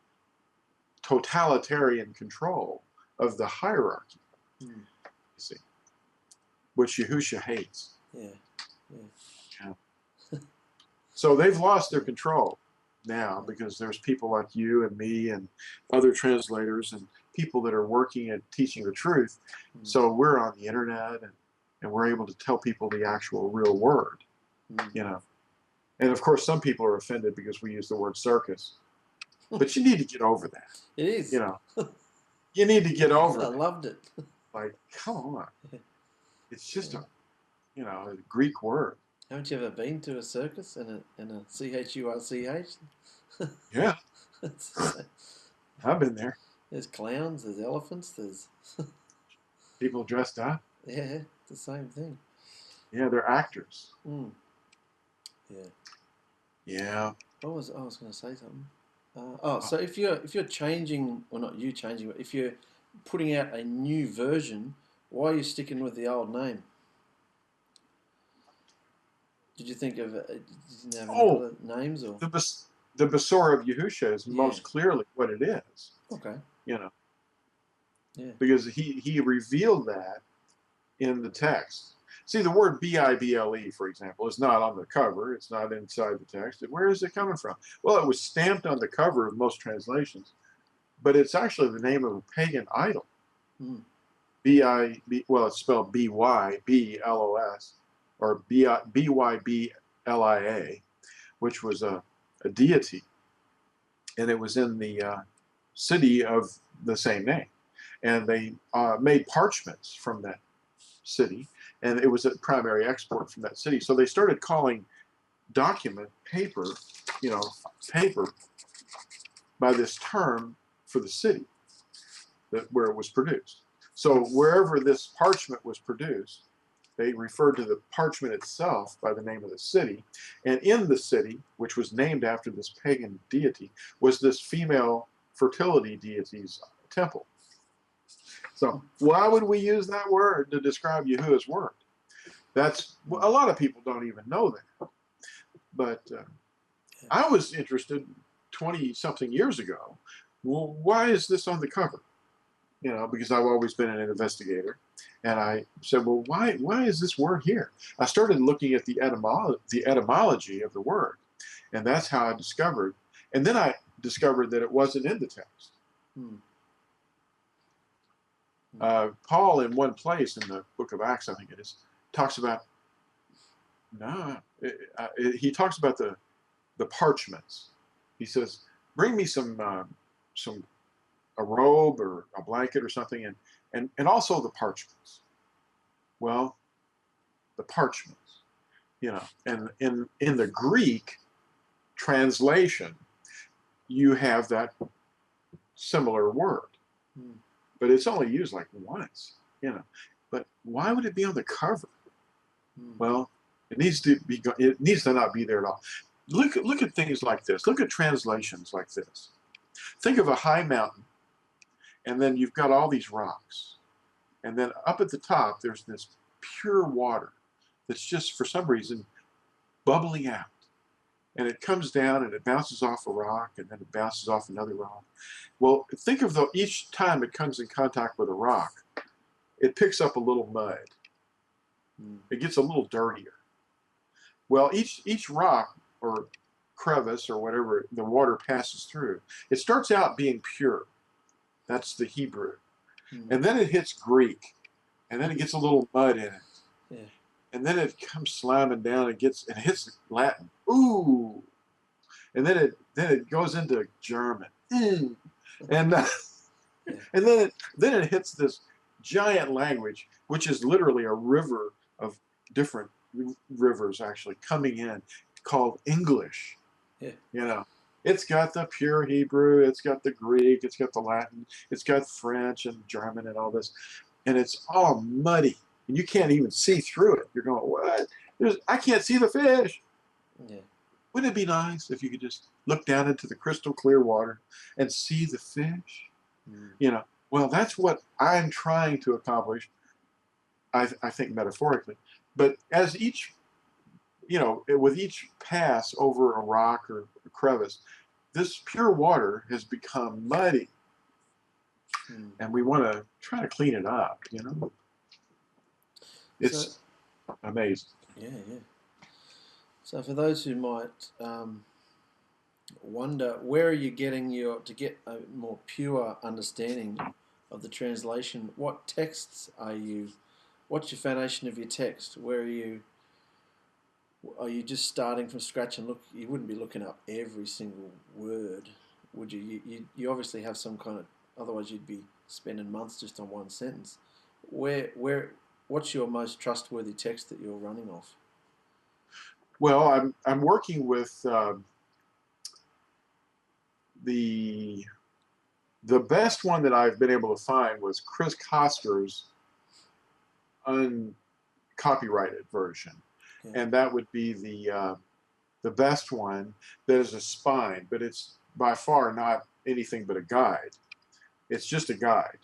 S1: totalitarian control of the hierarchy, you see, which Yahusha hates. Yeah. So they've lost their control now, because there's people like you and me and other translators and people that are working at teaching the truth. So we're on the internet, and we're able to tell people the actual real word, you know. And of course, some people are offended because we use the word circus, but you need to get over that.
S2: It is.
S1: You know, you need to get over
S2: I
S1: that.
S2: loved it.
S1: Like, come on. It's just a, you know, a Greek word.
S2: Haven't you ever been to a circus in a church?
S1: Yeah, I've been there.
S2: There's clowns, there's elephants, there's
S1: People dressed up.
S2: yeah, it's the same thing.
S1: Yeah, they're actors.
S2: Yeah.
S1: Yeah.
S2: I was going to say something. So if you're changing, or not you changing, but if you're putting out a new version, why are you sticking with the old name? Did you think of did you have any other names, or
S1: the BESORAH of YAHUSHA is most clearly what it is.
S2: Okay.
S1: You know.
S2: Yeah.
S1: Because he revealed that in the text. See, the word Bible, for example, is not on the cover. It's not inside the text. Where is it coming from? Well, it was stamped on the cover of most translations, but it's actually the name of a pagan idol. Well, it's spelled B-Y-B-L-O-S, or B-Y-B-L-I-A, which was a deity, and it was in the city of the same name. And they made parchments from that city, and it was a primary export from that city. So they started calling paper, you know, paper, by this term for the city where it was produced. So wherever this parchment was produced, they referred to the parchment itself by the name of the city. And in the city, which was named after this pagan deity, was this female fertility deity's temple. So why would we use that word to describe Yahuwah's word? That's a lot of people don't even know that. But I was interested 20-something years ago. Well, why is this on the cover? You know, because I've always been an investigator. And I said, well, why is this word here? I started looking at the etymology of the word. And that's how I discovered. And then I discovered that it wasn't in the text. Paul, in one place in the book of Acts, I think it is, talks about, he talks about the parchments. He says, bring me a robe or a blanket or something, and also the parchments. Well, the parchments, you know, and in the Greek translation, you have that similar word, but it's only used like once, you know. But why would it be on the cover? Well, it needs to not be there at all. Look at things like this. Look at translations like this. Think of a high mountain, and then you've got all these rocks, and then up at the top there's this pure water that's just for some reason bubbling out, and it comes down and it bounces off a rock, and then it bounces off another rock. Well, think of each time it comes in contact with a rock, it picks up a little mud. It gets a little dirtier. Well, each rock or crevice or whatever the water passes through, it starts out being pure. That's the Hebrew. And then it hits Greek, and then it gets a little mud in it.
S2: Yeah.
S1: And then it comes slamming down and hits Latin. Ooh. And then it goes into German. And and then it hits this giant language, which is literally a river of different rivers actually coming in, called English.
S2: Yeah.
S1: You know, it's got the pure Hebrew, it's got the Greek, it's got the Latin, it's got French and German and all this, and it's all muddy, and you can't even see through it. You're going, what? I can't see the fish.
S2: Yeah.
S1: Wouldn't it be nice if you could just look down into the crystal clear water and see the fish? You know, well, that's what I'm trying to accomplish, I think metaphorically. But as each, you know, with each pass over a rock or a crevice, this pure water has become muddy. And we want to try to clean it up, you know. It's amazing.
S2: Yeah, yeah. So for those who might wonder, where are you getting to get a more pure understanding of the translation? What texts what's your foundation of your text? Where are you just starting from scratch and you wouldn't be looking up every single word, would you? You obviously have some kind of, otherwise you'd be spending months just on one sentence. What's your most trustworthy text that you're running off?
S1: Well, I'm working with the best one that I've been able to find was Chris Koster's uncopyrighted version, and that would be the best one. That is a spine, but it's by far not anything but a guide. It's just a guide,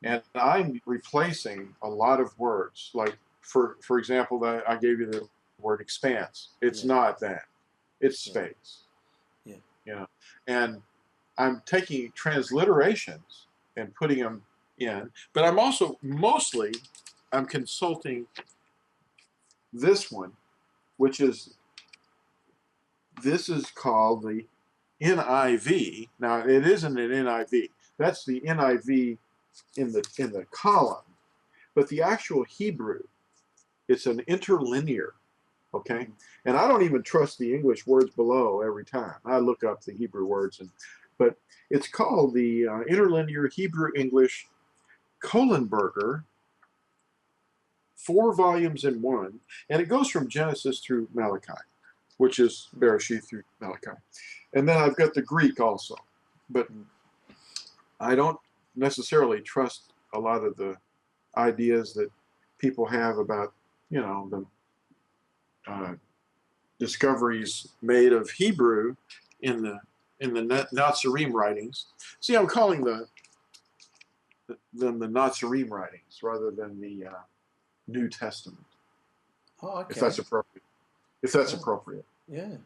S1: and I'm replacing a lot of words. Like for example, I gave you the word expanse. It's not that. It's space.
S2: Yeah.
S1: You know, and I'm taking transliterations and putting them in, but I'm also I'm consulting this one, which is called the NIV. Now it isn't an NIV. That's the NIV in the column, but the actual Hebrew, it's an interlinear. Okay, and I don't even trust the English words below every time. I look up the Hebrew words, but it's called the Interlinear Hebrew English Kohlenberger, 4 volumes in one, and it goes from Genesis through Malachi, which is Bereshith through Malachi. And then I've got the Greek also, but I don't necessarily trust a lot of the ideas that people have about, you know, the discoveries made of Hebrew in the NATSARIM writings. See, I'm calling than the NATSARIM writings rather than the New Testament,
S2: Oh, okay.
S1: if that's appropriate. If that's
S2: Oh.
S1: appropriate.
S2: Yeah.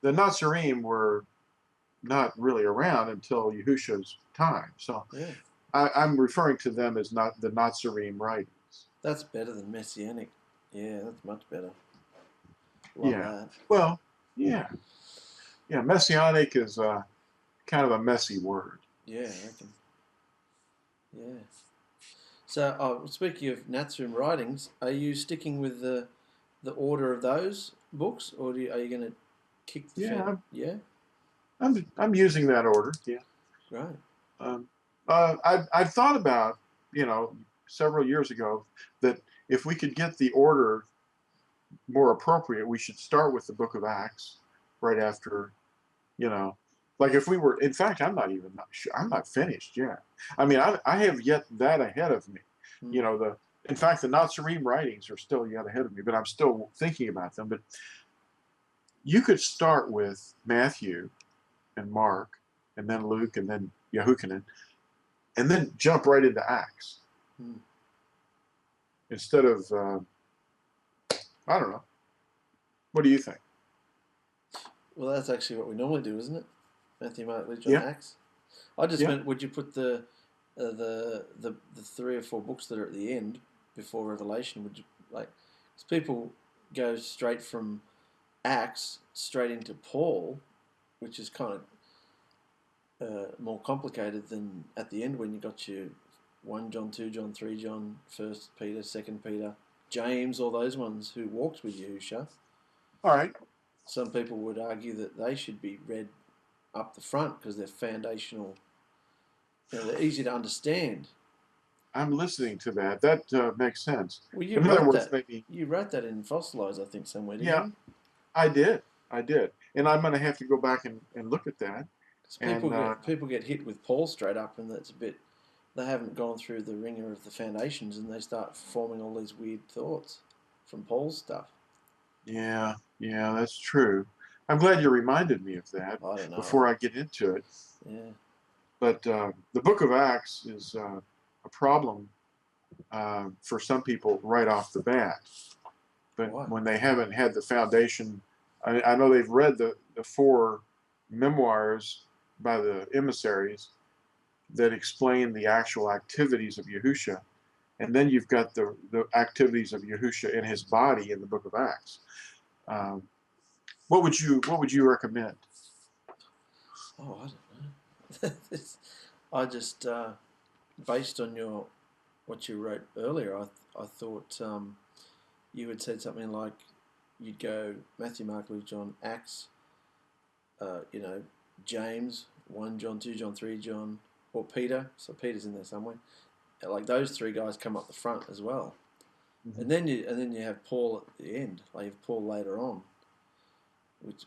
S1: The NATSARIM were not really around until Yahusha's time. So
S2: Yeah.
S1: I'm referring to them as not the NATSARIM writings.
S2: That's better than messianic. Yeah, that's much better. Love that.
S1: Well, yeah. Messianic is kind of a messy word.
S2: Yeah, I reckon. Yeah. So, speaking of NATSARIM writings, are you sticking with the order of those books, or are you going to kick the fan? Yeah.
S1: I'm using that order. Yeah.
S2: Great.
S1: I thought about, several years ago that if we could get the order more appropriate, we should start with the Book of Acts right after, like if we were. In fact, I'm not finished yet. I mean, I have yet that ahead of me. In fact, the NATSARIM writings are still yet ahead of me, but I'm still thinking about them. But you could start with Matthew and Mark, and then Luke, and then Yahushua, and then jump right into Acts. Instead of, I don't know. What do you think?
S2: Well, that's actually what we normally do, isn't it? Matthew, Mark, Luke, John, Acts. I just meant, would you put the 3 or 4 books that are at the end before Revelation? Would you because people go straight from Acts straight into Paul, which is kind of more complicated than at the end when you got your 1 John, 2 John, 3 John, 1 Peter, 2 Peter, James, all those ones who walked with Yahusha.
S1: All right.
S2: Some people would argue that they should be read up the front because they're foundational. They're easy to understand.
S1: I'm listening to that. That makes sense.
S2: Well, you
S1: in
S2: wrote
S1: other words,
S2: that.
S1: maybe.
S2: You wrote that in Fossilized, I think, somewhere, didn't you?
S1: I did. And I'm going to have to go back and look at that.
S2: People get hit with Paul straight up, and that's a bit. They haven't gone through the ringer of the foundations, and they start forming all these weird thoughts from Paul's stuff.
S1: Yeah, that's true. I'm glad you reminded me of that before I get into it.
S2: Yeah.
S1: But the Book of Acts is a problem for some people right off the bat. But when they haven't had the foundation, I know they've read the 4 memoirs by the emissaries that explain the actual activities of Yahusha. And then you've got the activities of Yahusha in his body in the Book of Acts. What would you recommend?
S2: Oh, I don't know. I just based on what you wrote earlier, I thought you had said something like you'd go Matthew, Mark, Luke, John, Acts, James, 1 John, 2 John, 3 John, or Peter. So Peter's in there somewhere. Like those 3 guys come up the front as well. And then you have Paul at the end. Like you have Paul later on. Which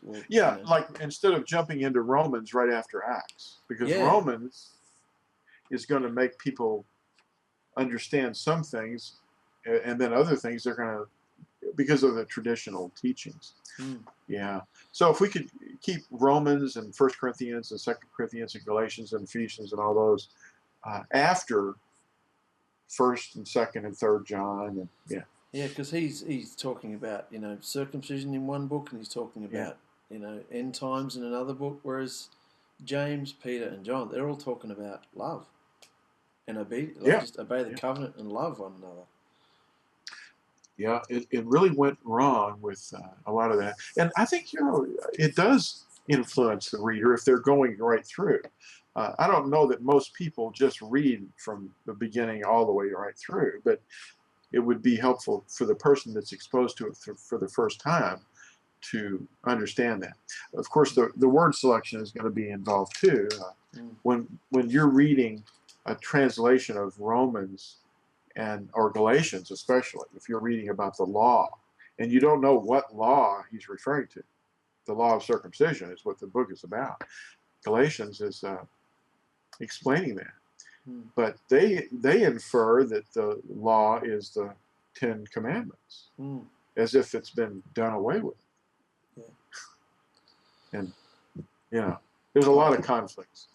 S1: like instead of jumping into Romans right after Acts, because Romans is going to make people understand some things, and then other things they're going to, because of the traditional teachings. Yeah. So if we could keep Romans and 1 Corinthians and 2 Corinthians and Galatians and Ephesians and all those after 1st and 2nd and 3rd John, and
S2: yeah, because he's talking about circumcision in one book, and he's talking about end times in another book, whereas James, Peter, and John, they're all talking about love and just obey the covenant and love one another.
S1: Yeah, it really went wrong with a lot of that, and I think it does influence the reader if they're going right through. I don't know that most people just read from the beginning all the way right through, but it would be helpful for the person that's exposed to it for the first time to understand that. Of course, the word selection is going to be involved too. When you're reading a translation of Romans or Galatians, especially if you're reading about the law and you don't know what law he's referring to, the law of circumcision is what the book is about. Galatians is explaining that. But they infer that the law is the 10 Commandments, as if it's been done away with. And there's a lot of conflicts.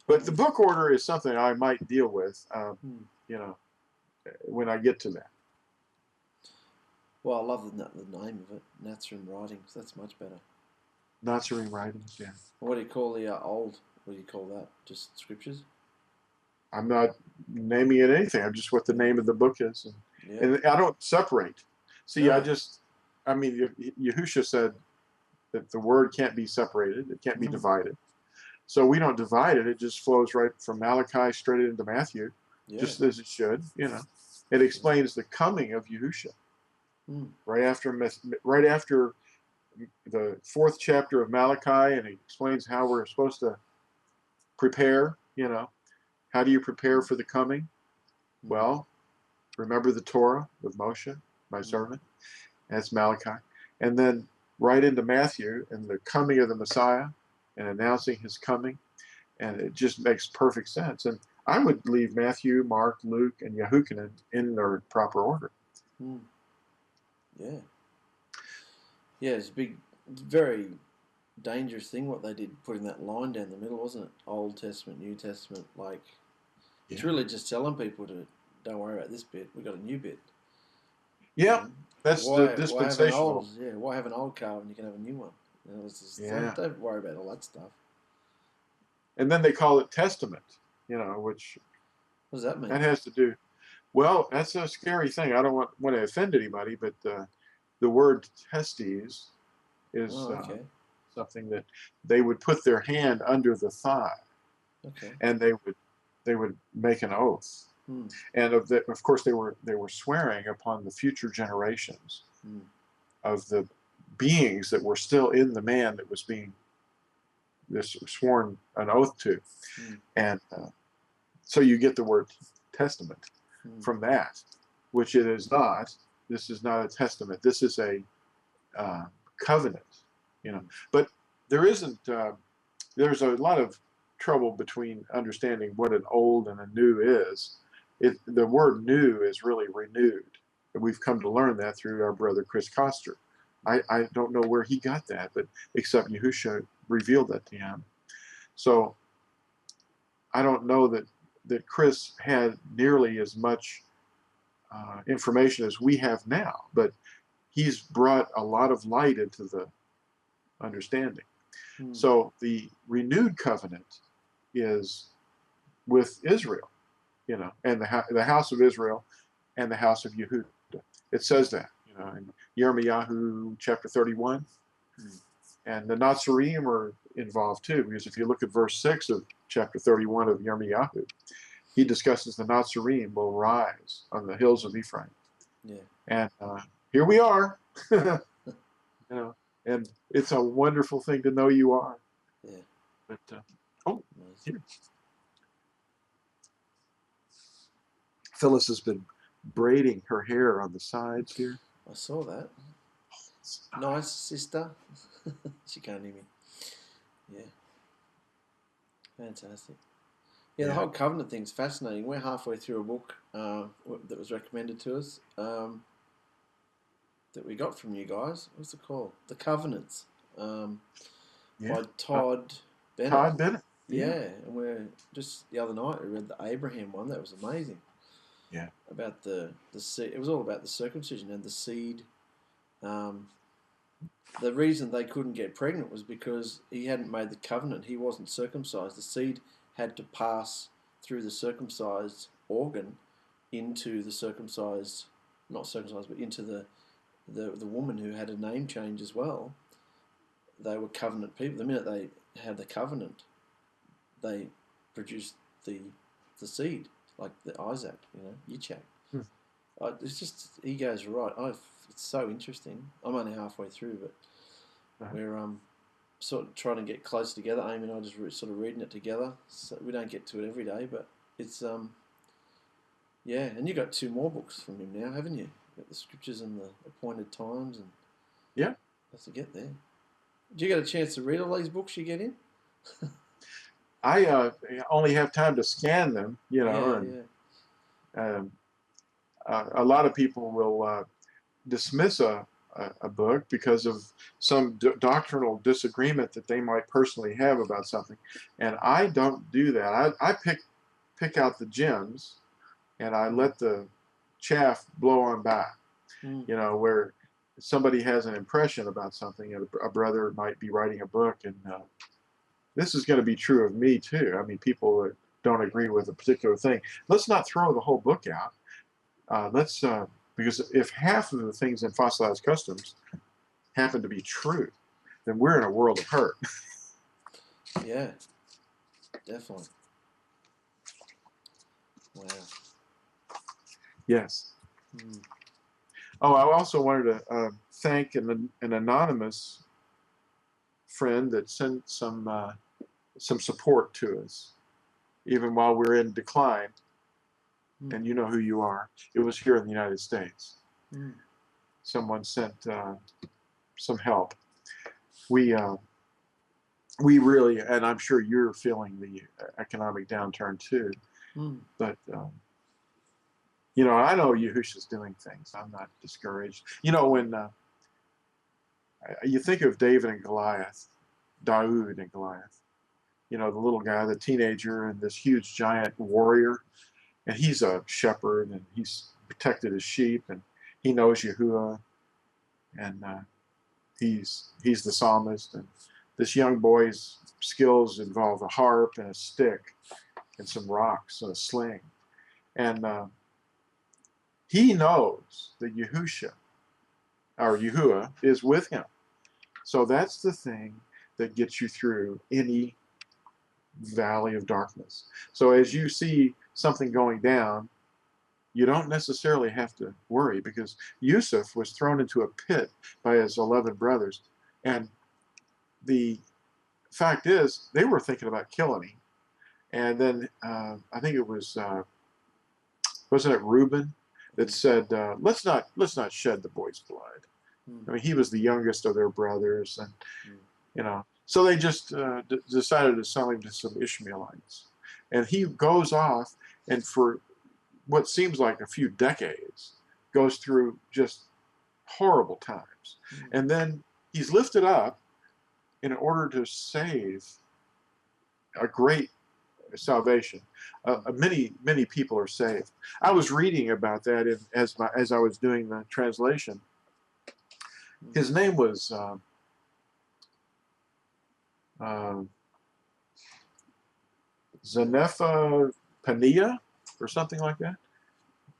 S1: But the book order is something I might deal with,
S2: Hmm.
S1: when I get to that.
S2: Well, I love the name of it, NATSARIM writings. That's much better.
S1: NATSARIM writings, yeah.
S2: What do you call the old? What do you call that? Just scriptures?
S1: I'm not naming it anything. I'm just what the name of the book is.
S2: Yeah.
S1: And I don't separate. See,
S2: No.
S1: I mean, Yahusha said that the word can't be separated. It can't be divided. So we don't divide it. It just flows right from Malachi straight into Matthew, just as it should. It explains the coming of Yahusha right after the 4th chapter of Malachi, and he explains how we're supposed to prepare. How do you prepare for the coming? Well, remember the Torah with Moshe, my servant. That's Malachi. And then right into Matthew and the coming of the Messiah and announcing his coming. And it just makes perfect sense. And I would leave Matthew, Mark, Luke, and Yahuchanan in their proper order.
S2: Yeah. Yeah, it's a big, very dangerous thing what they did, putting that line down the middle, wasn't it? Old Testament, New Testament. Like, it's really just telling people to don't worry about this bit. We got a new bit.
S1: Yeah, that's the dispensational.
S2: Why have an old car when you can have a new one? Don't worry about all that stuff.
S1: And then they call it testament, which.
S2: What does that mean?
S1: That has to do. Well, that's a scary thing. I don't want to offend anybody, but the word testes is something that they would put their hand under the thigh, and they would make an oath, and of course they were swearing upon the future generations of the beings that were still in the man that was being sworn an oath to, and so you get the word testament from that, which it is not. This is not a testament. This is a covenant, But there isn't. There's a lot of trouble between understanding what an old and a new is. The word new is really renewed. And we've come to learn that through our brother Chris Koster. I don't know where he got that, but except Yahusha revealed that to him. So I don't know that Chris had nearly as much information as we have now, but he's brought a lot of light into the understanding. So the renewed covenant is with Israel, and the house of Israel and the house of Yehuda. It says that, in Yirmiyahu chapter 31. And the NATSARIM are involved too, because if you look at verse 6 of chapter 31 of Yirmiyahu, he discusses the NATSARIM will rise on the hills of Ephraim.
S2: Yeah.
S1: And here we are, and it's a wonderful thing to know you are.
S2: Yeah.
S1: But here. Phyllis has been braiding her hair on the sides here.
S2: I saw that. Nice, sister. She can't hear me. Yeah. Fantastic. Yeah, the whole covenant thing's fascinating. We're halfway through a book that was recommended to us that we got from you guys. What's it called? The Covenants by Todd Bennett.
S1: Todd Bennett.
S2: Yeah, and we're just the other night we read the Abraham one. That was amazing.
S1: Yeah.
S2: About the seed. It was all about the circumcision and the seed. The reason they couldn't get pregnant was because he hadn't made the covenant. He wasn't circumcised. The seed had to pass through the circumcised organ into the circumcised, not circumcised, but into the woman who had a name change as well. They were covenant people. The minute they had the covenant, they produced the seed, like the Isaac, Yitzhak. It's just, he goes right. It's so interesting. I'm only halfway through, but we're sort of trying to get close together. Amy and I just sort of reading it together. So we don't get to it every day, but it's yeah. And you got 2 more books from him now, haven't you? You got the scriptures and the appointed times, and have to get there. Do you get a chance to read all these books you get in?
S1: I only have time to scan them, a lot of people will dismiss a a book because of some doctrinal disagreement that they might personally have about something. And I don't do that. I pick out the gems, and I let the chaff blow on by.
S2: Mm.
S1: You know, where somebody has an impression about something, and a brother might be writing a book, and this is going to be true of me too. I mean, people that don't agree with a particular thing, let's not throw the whole book out. Let's because if half of the things in fossilized customs happen to be true, then we're in a world of hurt.
S2: Yeah, definitely. Wow.
S1: Yes.
S2: Mm.
S1: Oh, I also wanted to thank an anonymous friend that sent some support to us, even while we're in decline.
S2: Mm.
S1: And you know who you are. It was here in the United States.
S2: Mm.
S1: Someone sent some help. We really, and I'm sure you're feeling the economic downturn too.
S2: Mm.
S1: But you know, I know Yahusha's doing things. I'm not discouraged. You know, when you think of David and Goliath, Daoud and Goliath, you know, the little guy, the teenager, and this huge giant warrior, and he's a shepherd, and he's protected his sheep, and he knows Yahuwah, and he's the psalmist, and this young boy's skills involve a harp and a stick and some rocks and a sling, and he knows that Yahusha, or Yahuwah, is with him. So that's the thing that gets you through any valley of darkness. So as you see something going down, you don't necessarily have to worry, because Yusuf was thrown into a pit by his 11 brothers. And the fact is, they were thinking about killing him. And then I think it was, wasn't it Reuben that said, let's not shed the boy's blood.
S2: Mm.
S1: I mean, he was the youngest of their brothers, and
S2: Mm.
S1: you know, so they just decided to sell him to some Ishmaelites. And he goes off, and for what seems like a few decades, goes through just horrible times.
S2: Mm.
S1: And then he's lifted up in order to save a great salvation. Many people are saved. I was reading about that as I was doing the translation. His name was Zanepha Pania or something like that,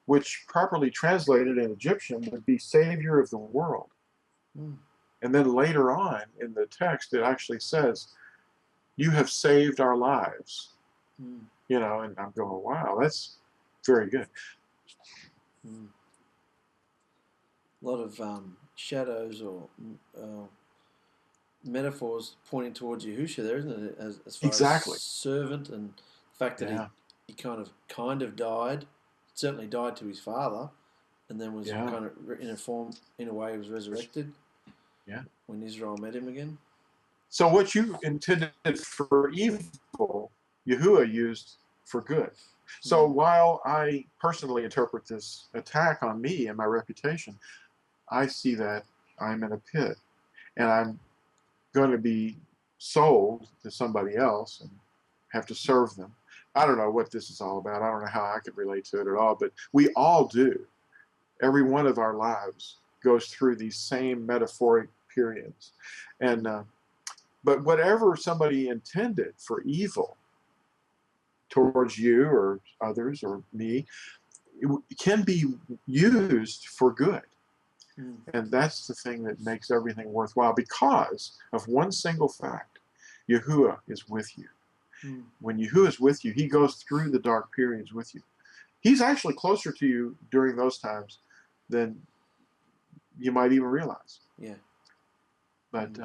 S1: which properly translated in Egyptian would be Savior of the world.
S2: Mm.
S1: And then later on in the text, it actually says, you have saved our lives.
S2: Mm.
S1: You know, and I'm going, wow, that's very good.
S2: Mm. A lot of shadows or metaphors pointing towards Yahusha there, isn't it? As far
S1: Exactly.
S2: as servant, and the fact that
S1: Yeah.
S2: he kind of died, certainly died to his father, and then was
S1: Yeah.
S2: kind of in a way, was resurrected.
S1: Yeah.
S2: When Israel met him again.
S1: So what you intended for evil, Yahuwah used for good. So while I personally interpret this attack on me and my reputation, I see that I'm in a pit, and I'm going to be sold to somebody else and have to serve them. I don't know what this is all about. I don't know how I could relate to it at all, but we all do. Every one of our lives goes through these same metaphoric periods. And but whatever somebody intended for evil towards you or others or me, it can be used for good.
S2: Mm.
S1: And that's the thing that makes everything worthwhile, because of one single fact: Yahuwah is with you.
S2: Mm.
S1: When Yahuwah is with you, he goes through the dark periods with you. He's actually closer to you during those times than you might even realize.
S2: Yeah.
S1: But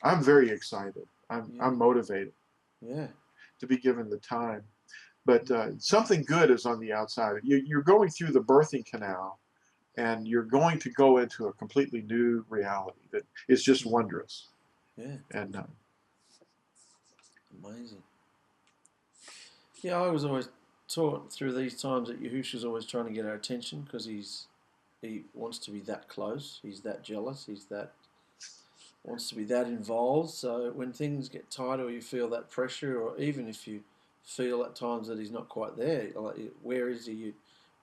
S1: I'm very excited. I'm motivated.
S2: Yeah.
S1: To be given the time. But something good is on the outside. You're going through the birthing canal, and you're going to go into a completely new reality that is just wondrous.
S2: Yeah.
S1: And
S2: amazing. Yeah, I was always taught through these times that Yahusha's always trying to get our attention, because he's he wants to be that close. He's that jealous. Wants to be that involved. So when things get tight, or you feel that pressure, or even if you feel at times that he's not quite there, like, where is he? You're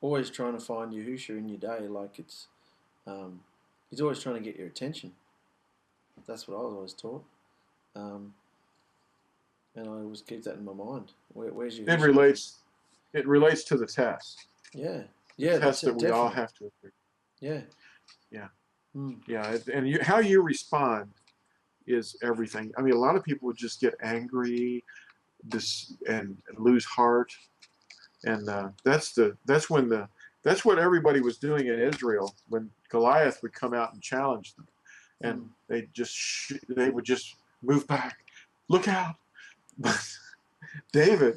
S2: always trying to find Yahusha in your day. Like he's always trying to get your attention. That's what I was always taught. And I always keep that in my mind. Where's Yahusha?
S1: It relates to the test.
S2: Yeah.
S1: The test that we all
S2: definitely.
S1: have to agree.
S2: Yeah.
S1: Yeah.
S2: Mm.
S1: Yeah. And how you respond is everything. I mean, a lot of people would just get angry, and lose heart, and that's what everybody was doing in Israel when Goliath would come out and challenge them, and they would just move back, look out. But Daud,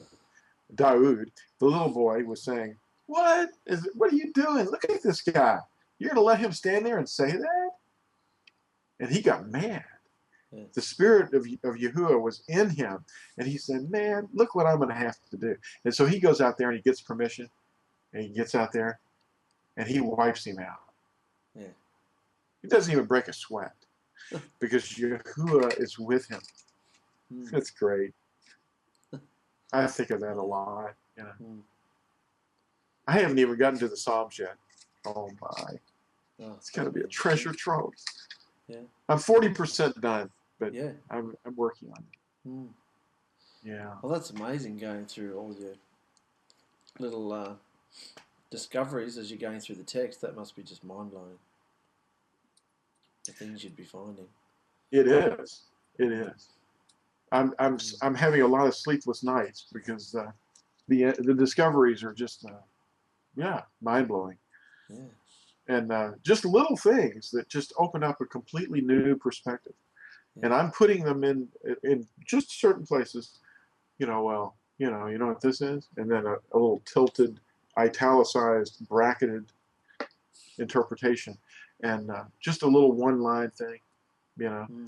S1: the little boy, was saying, what are you doing? Look at this guy. You're gonna let him stand there and say that? And he got mad.
S2: Yeah.
S1: The spirit of Yahuwah was in him, and he said, man, look what I'm going to have to do. And so he goes out there and he gets permission, and he gets out there and he wipes him out.
S2: Yeah.
S1: He doesn't even break a sweat because Yahuwah is with him. That's great. I think of that a lot. You know. I haven't even gotten to the Psalms yet. Oh my. Oh, it's going to be a treasure trove.
S2: Yeah.
S1: I'm 40% done, but
S2: yeah.
S1: I'm working on it. Yeah.
S2: Well, that's amazing, going through all your little discoveries as you're going through the text. That must be just mind-blowing, the things you'd be finding.
S1: It is. It is. I'm having a lot of sleepless nights because the discoveries are just mind-blowing.
S2: Yeah.
S1: And just little things that just open up a completely new perspective. Yeah. And I'm putting them in just certain places. You know what this is? And then a little tilted, italicized, bracketed interpretation. And just a little one-line thing,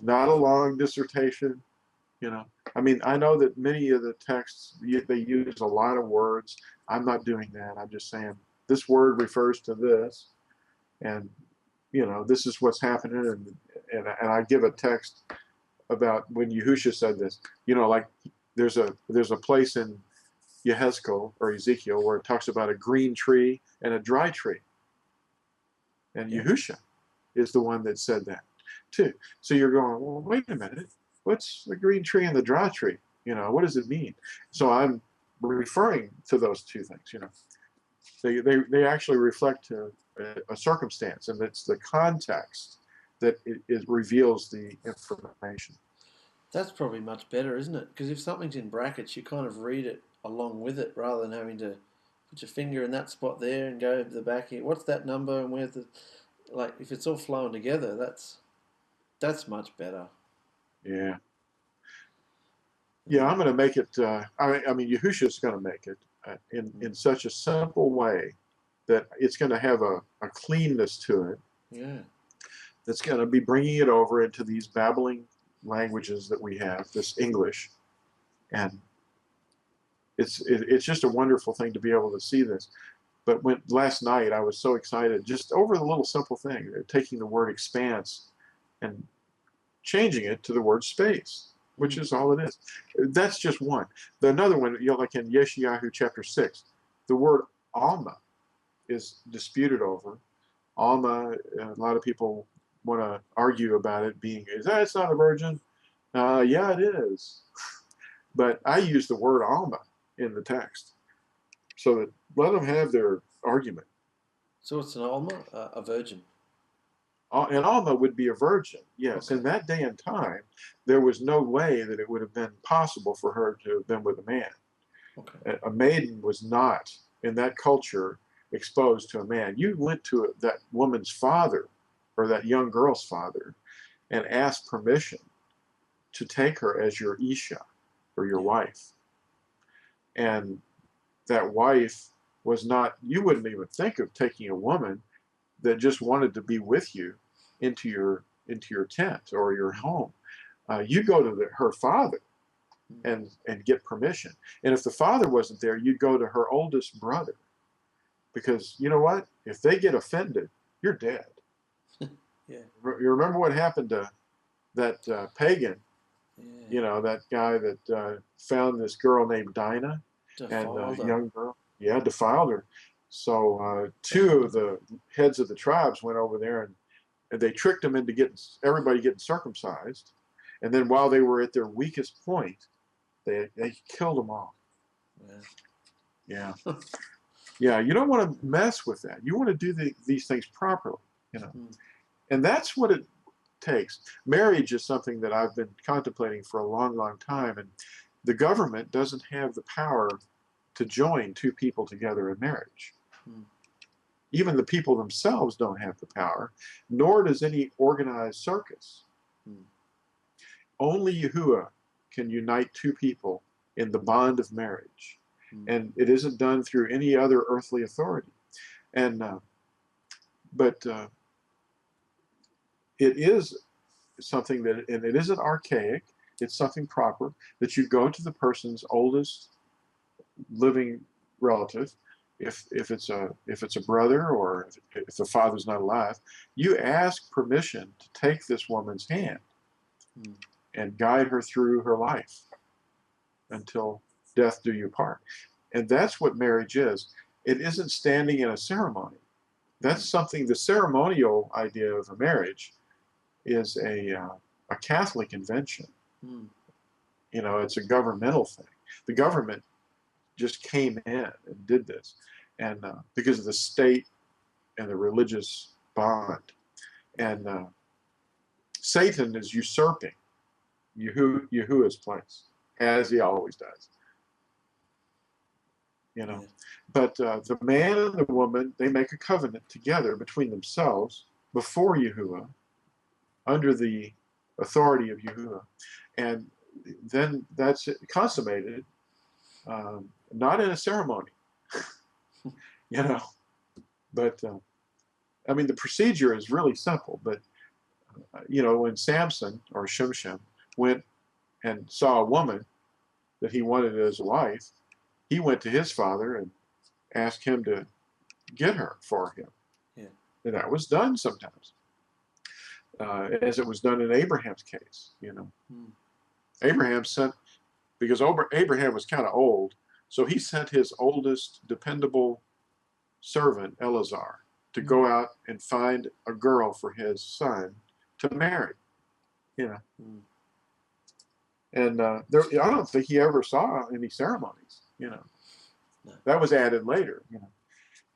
S1: not a long dissertation. I mean, I know that many of the texts, they use a lot of words. I'm not doing that. I'm just saying this word refers to this. And this is what's happening, and I give a text about when Yahusha said this. Like there's a place in Yehezkel or Ezekiel where it talks about a green tree and a dry tree, and Yahusha is the one that said that too. So you're going, well, wait a minute, what's the green tree and the dry tree? What does it mean? So I'm referring to those two things. They actually reflect a circumstance, and it's the context that it reveals the information.
S2: That's probably much better, isn't it? Because if something's in brackets, you kind of read it along with it rather than having to put your finger in that spot there and go to the back here. What's that number and where's the... Like, if it's all flowing together, that's much better.
S1: Yeah. Yeah, I'm going to make it... I mean, Yahusha's going to make it in such a simple way that it's going to have a cleanness to it.
S2: Yeah. That's
S1: going to be bringing it over into these babbling languages that we have, this English. And it's just a wonderful thing to be able to see this. But last night I was so excited just over the little simple thing, taking the word expanse and changing it to the word space, which is all it is. That's just one. Another one, like in Yeshayahu chapter 6, the word Alma is disputed over. Alma, a lot of people want to argue about it being, it's not a virgin. Yeah, it is. But I use the word Alma in the text. So that let them have their argument.
S2: So it's an Alma, a virgin?
S1: An Alma would be a virgin, yes. Okay. In that day and time, there was no way that it would have been possible for her to have been with a man. Okay. A maiden was not, in that culture, exposed to a man. You went to that woman's father or that young girl's father and asked permission to take her as your Isha or your wife. And that wife was not, you wouldn't even think of taking a woman that just wanted to be with you into your tent or your home. You go to her father and get permission. And if the father wasn't there, you'd go to her oldest brother. Because you know what? If they get offended you're dead.
S2: Yeah.
S1: You remember what happened to that pagan,
S2: Yeah.
S1: that guy that found this girl named Dinah, and
S2: Defiled
S1: a
S2: her.
S1: young girl, yeah, defiled her. So two of the heads of the tribes went over there, and they tricked them into everybody getting circumcised. And then while they were at their weakest point, they killed them all.
S2: Yeah.
S1: Yeah. Yeah, you don't want to mess with that. You want to do these things properly,
S2: Mm.
S1: And that's what it takes. Marriage is something that I've been contemplating for a long, long time, and the government doesn't have the power to join two people together in marriage.
S2: Mm.
S1: Even the people themselves don't have the power, nor does any organized circus.
S2: Mm.
S1: Only Yahuwah can unite two people in the bond of marriage. And it isn't done through any other earthly authority. And but it is something that, and it isn't archaic. It's something proper that you go to the person's oldest living relative, if it's a brother, or if the father's not alive, you ask permission to take this woman's hand and guide her through her life until death do you part. And that's what marriage is. It isn't standing in a ceremony. That's something, the ceremonial idea of a marriage is a Catholic invention. It's a governmental thing. The government just came in and did this, and because of the state and the religious bond. And Satan is usurping Yahuwah's place, as he always does.
S2: Yeah.
S1: But the man and the woman, they make a covenant together between themselves before Yahuwah, under the authority of Yahuwah. And then that's consummated, not in a ceremony, but I mean, the procedure is really simple. But, when Samson or Shimshon went and saw a woman that he wanted as a wife, he went to his father and asked him to get her for him.
S2: Yeah.
S1: And that was done sometimes, as it was done in Abraham's case. Abraham sent, because Abraham was kind of old, so he sent his oldest dependable servant, Eleazar, to go out and find a girl for his son to marry. And I don't think he ever saw any ceremonies.
S2: No.
S1: That was added later.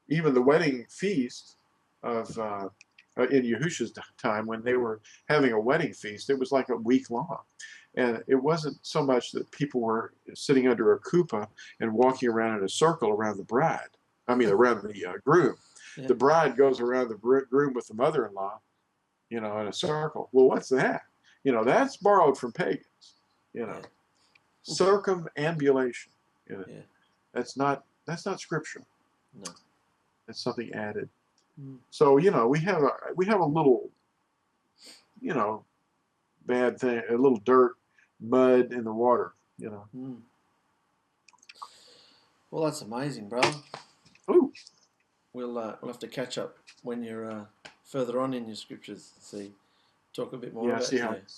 S1: Even the wedding feast of in Yahusha's time, when they were having a wedding feast, it was like a week long. And it wasn't so much that people were sitting under a kuppah and walking around in a circle around the bride. I mean, around the groom.
S2: Yeah.
S1: The bride goes around the groom with the mother-in-law, in a circle. Well, what's that? That's borrowed from pagans.
S2: Yeah.
S1: Circumambulation.
S2: Yeah.
S1: That's not scriptural.
S2: No.
S1: It's something added.
S2: Mm.
S1: So we have a little, bad thing, a little dirt, mud in the water.
S2: Mm. Well, that's amazing, brother.
S1: Ooh.
S2: We'll have to catch up when you're further on in your scriptures. Talk a bit more about
S1: see how.
S2: it.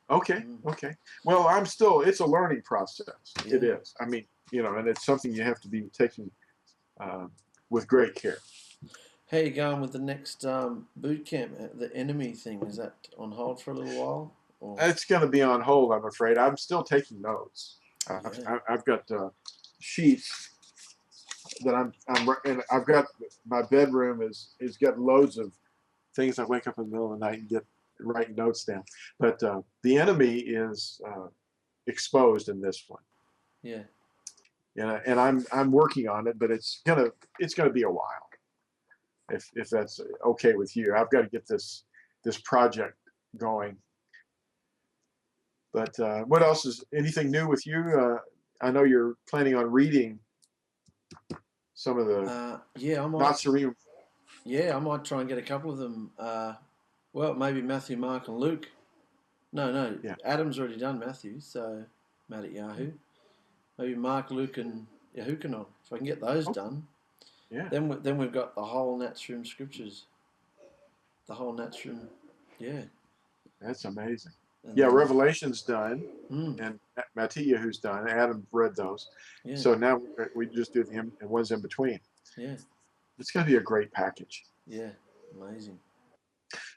S1: Okay. Okay. Well, it's a learning process.
S2: Yeah.
S1: It is. I mean, and it's something you have to be taking with great care.
S2: How you going with the next boot camp? The enemy thing, is that on hold for a little while? Or?
S1: It's going to be on hold, I'm afraid. I'm still taking notes. I've got sheets that and I've got, my bedroom is got loads of things. I wake up in the middle of the night and get writing notes down. But the enemy is exposed in this one.
S2: Yeah.
S1: And I'm working on it, but it's gonna be a while. If that's okay with you, I've got to get this project going. But what else is anything new with you? I know you're planning on reading some of the NATSARIM.
S2: Yeah, I might try and get a couple of them. Well, maybe Matthew, Mark, and Luke. No.
S1: Yeah.
S2: Adam's already done Matthew, so Matt at Yahoo. Maybe Mark, Luke, and Yahukanon. If I can get those done,
S1: Yeah.
S2: then we've got the whole NATSARIM scriptures. the whole NATSARIM. Yeah.
S1: That's amazing.
S2: And
S1: Yeah,
S2: then-
S1: Revelation's done,
S2: Mm,
S1: and Mattia, who's done. Adam read those.
S2: yeah.
S1: So now we just do the and ones in between.
S2: Yeah.
S1: It's going to be a great package.
S2: Yeah. Amazing.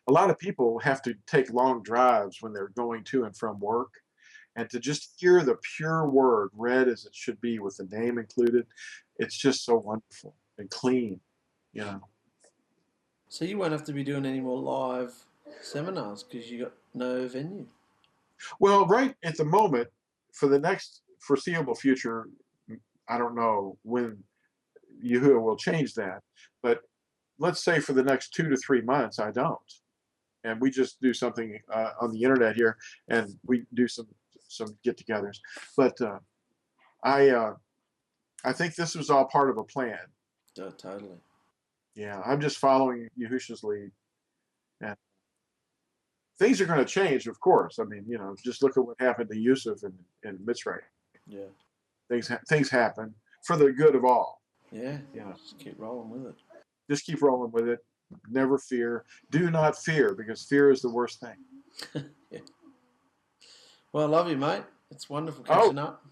S1: A lot of people have to take long drives when they're going to and from work, and to just hear the pure word read as it should be with the name included, it's just so wonderful and clean, you know.
S2: So you won't have to be doing any more live seminars because you got no venue.
S1: Well, right at the moment, for the next foreseeable future, I don't know when Yahuwah will change that, but let's say for the next 2 to 3 months, I don't. And we just do something on the internet here, and we do some get-togethers. But I think this was all part of a plan.
S2: Oh, totally.
S1: Yeah, I'm just following Yahusha's lead, and things are going to change, of course. I mean, you know, just look at what happened to Yusuf and Mitzrayim.
S2: Yeah.
S1: Things happen for the good of all.
S2: Yeah.
S1: Yeah.
S2: Just keep rolling with it.
S1: Just keep rolling with it. Never fear. Do not fear, because fear is the worst thing.
S2: Yeah. Well, I love you, mate. It's wonderful catching up.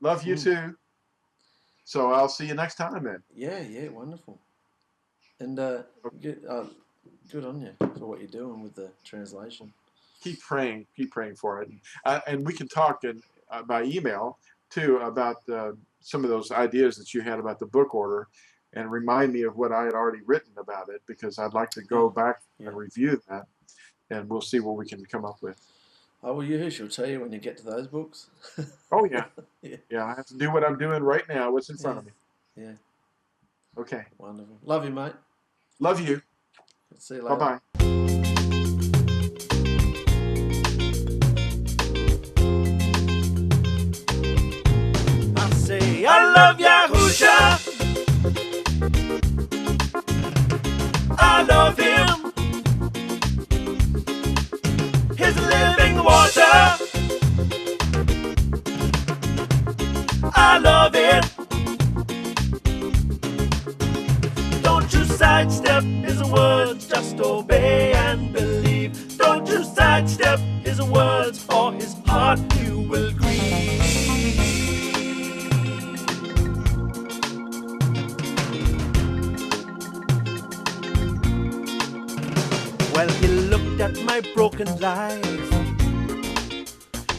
S1: Love you too. So I'll see you next time then.
S2: Yeah, yeah, wonderful. And good on you for what you're doing with the translation.
S1: Keep praying for it, and we can talk by email too about some of those ideas that you had about the book order, and remind me of what I had already written about it, because I'd like to go back and review that, and we'll see what we can come up with.
S2: Oh, well, Yahushua will tell you when you get to those books.
S1: Oh yeah.
S2: Yeah.
S1: I have to do what I'm doing right now. What's in front of me?
S2: Yeah.
S1: Okay.
S2: Wonderful. Love you, mate.
S1: Love you.
S2: See you later.
S1: Bye-bye.
S2: I say I love Yahusha. I love him. His living water. I love it. Don't you sidestep his words, just obey and believe. Don't you sidestep his words, or his heart you will grieve. Well, he looked at my broken life.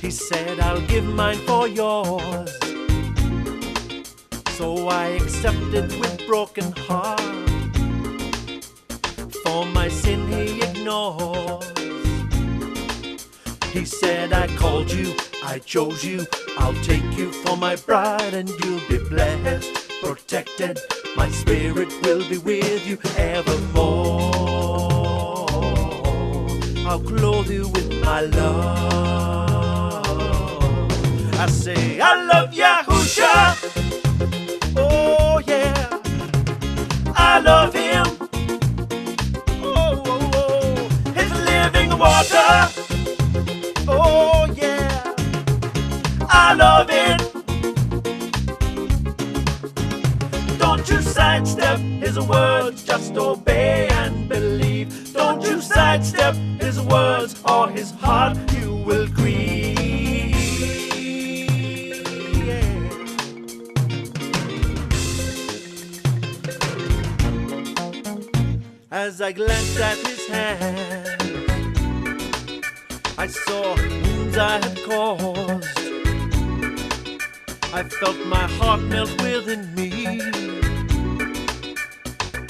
S2: He said, I'll give mine for yours. So I accepted with broken heart. For my sin he ignores. He said, I called you, I chose you, I'll take you for my bride, and you'll be blessed, protected. My spirit will be with you evermore. I'll clothe you with my love. I say, I love Yahusha. Oh yeah, I love him. Oh, oh, oh, his living water. Oh yeah, I love it. Don't you sidestep his words, just obey and believe. Don't you sidestep his words, or his heart you will grieve. As I glanced at his hand, I saw wounds I had caused. I felt my heart melt within me,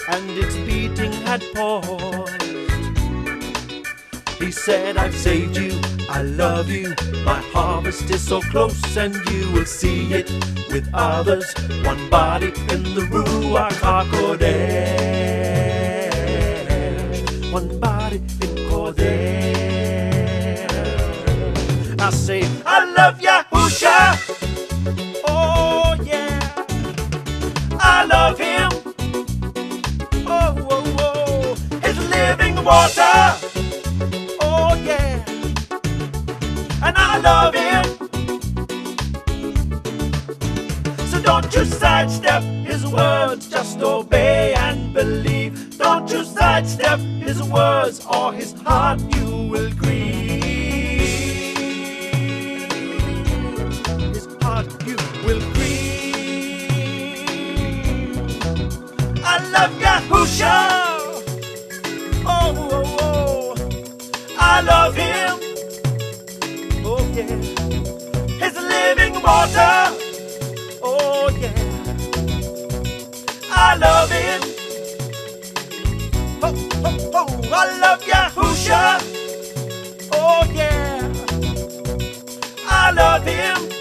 S2: and its beating had paused. He said, I've saved you, I love you, my harvest is so close, and you will see it with others, one body in the Ruach HaKodesh. One body in Kodesh. I say, I love Yahusha. Oh yeah, I love him. Oh, oh, oh, his living water. Oh yeah, and I love him. So don't you sidestep his words, just obey and believe. Don't you sidestep
S4: sidestep his words, or his heart you will grieve. His heart you will grieve. I love Yahusha. Oh, oh, oh. I love him. Oh, yeah. His living water. Oh, yeah. I love him. Oh, oh, oh. I love Yahusha. Oh, yeah. I love him.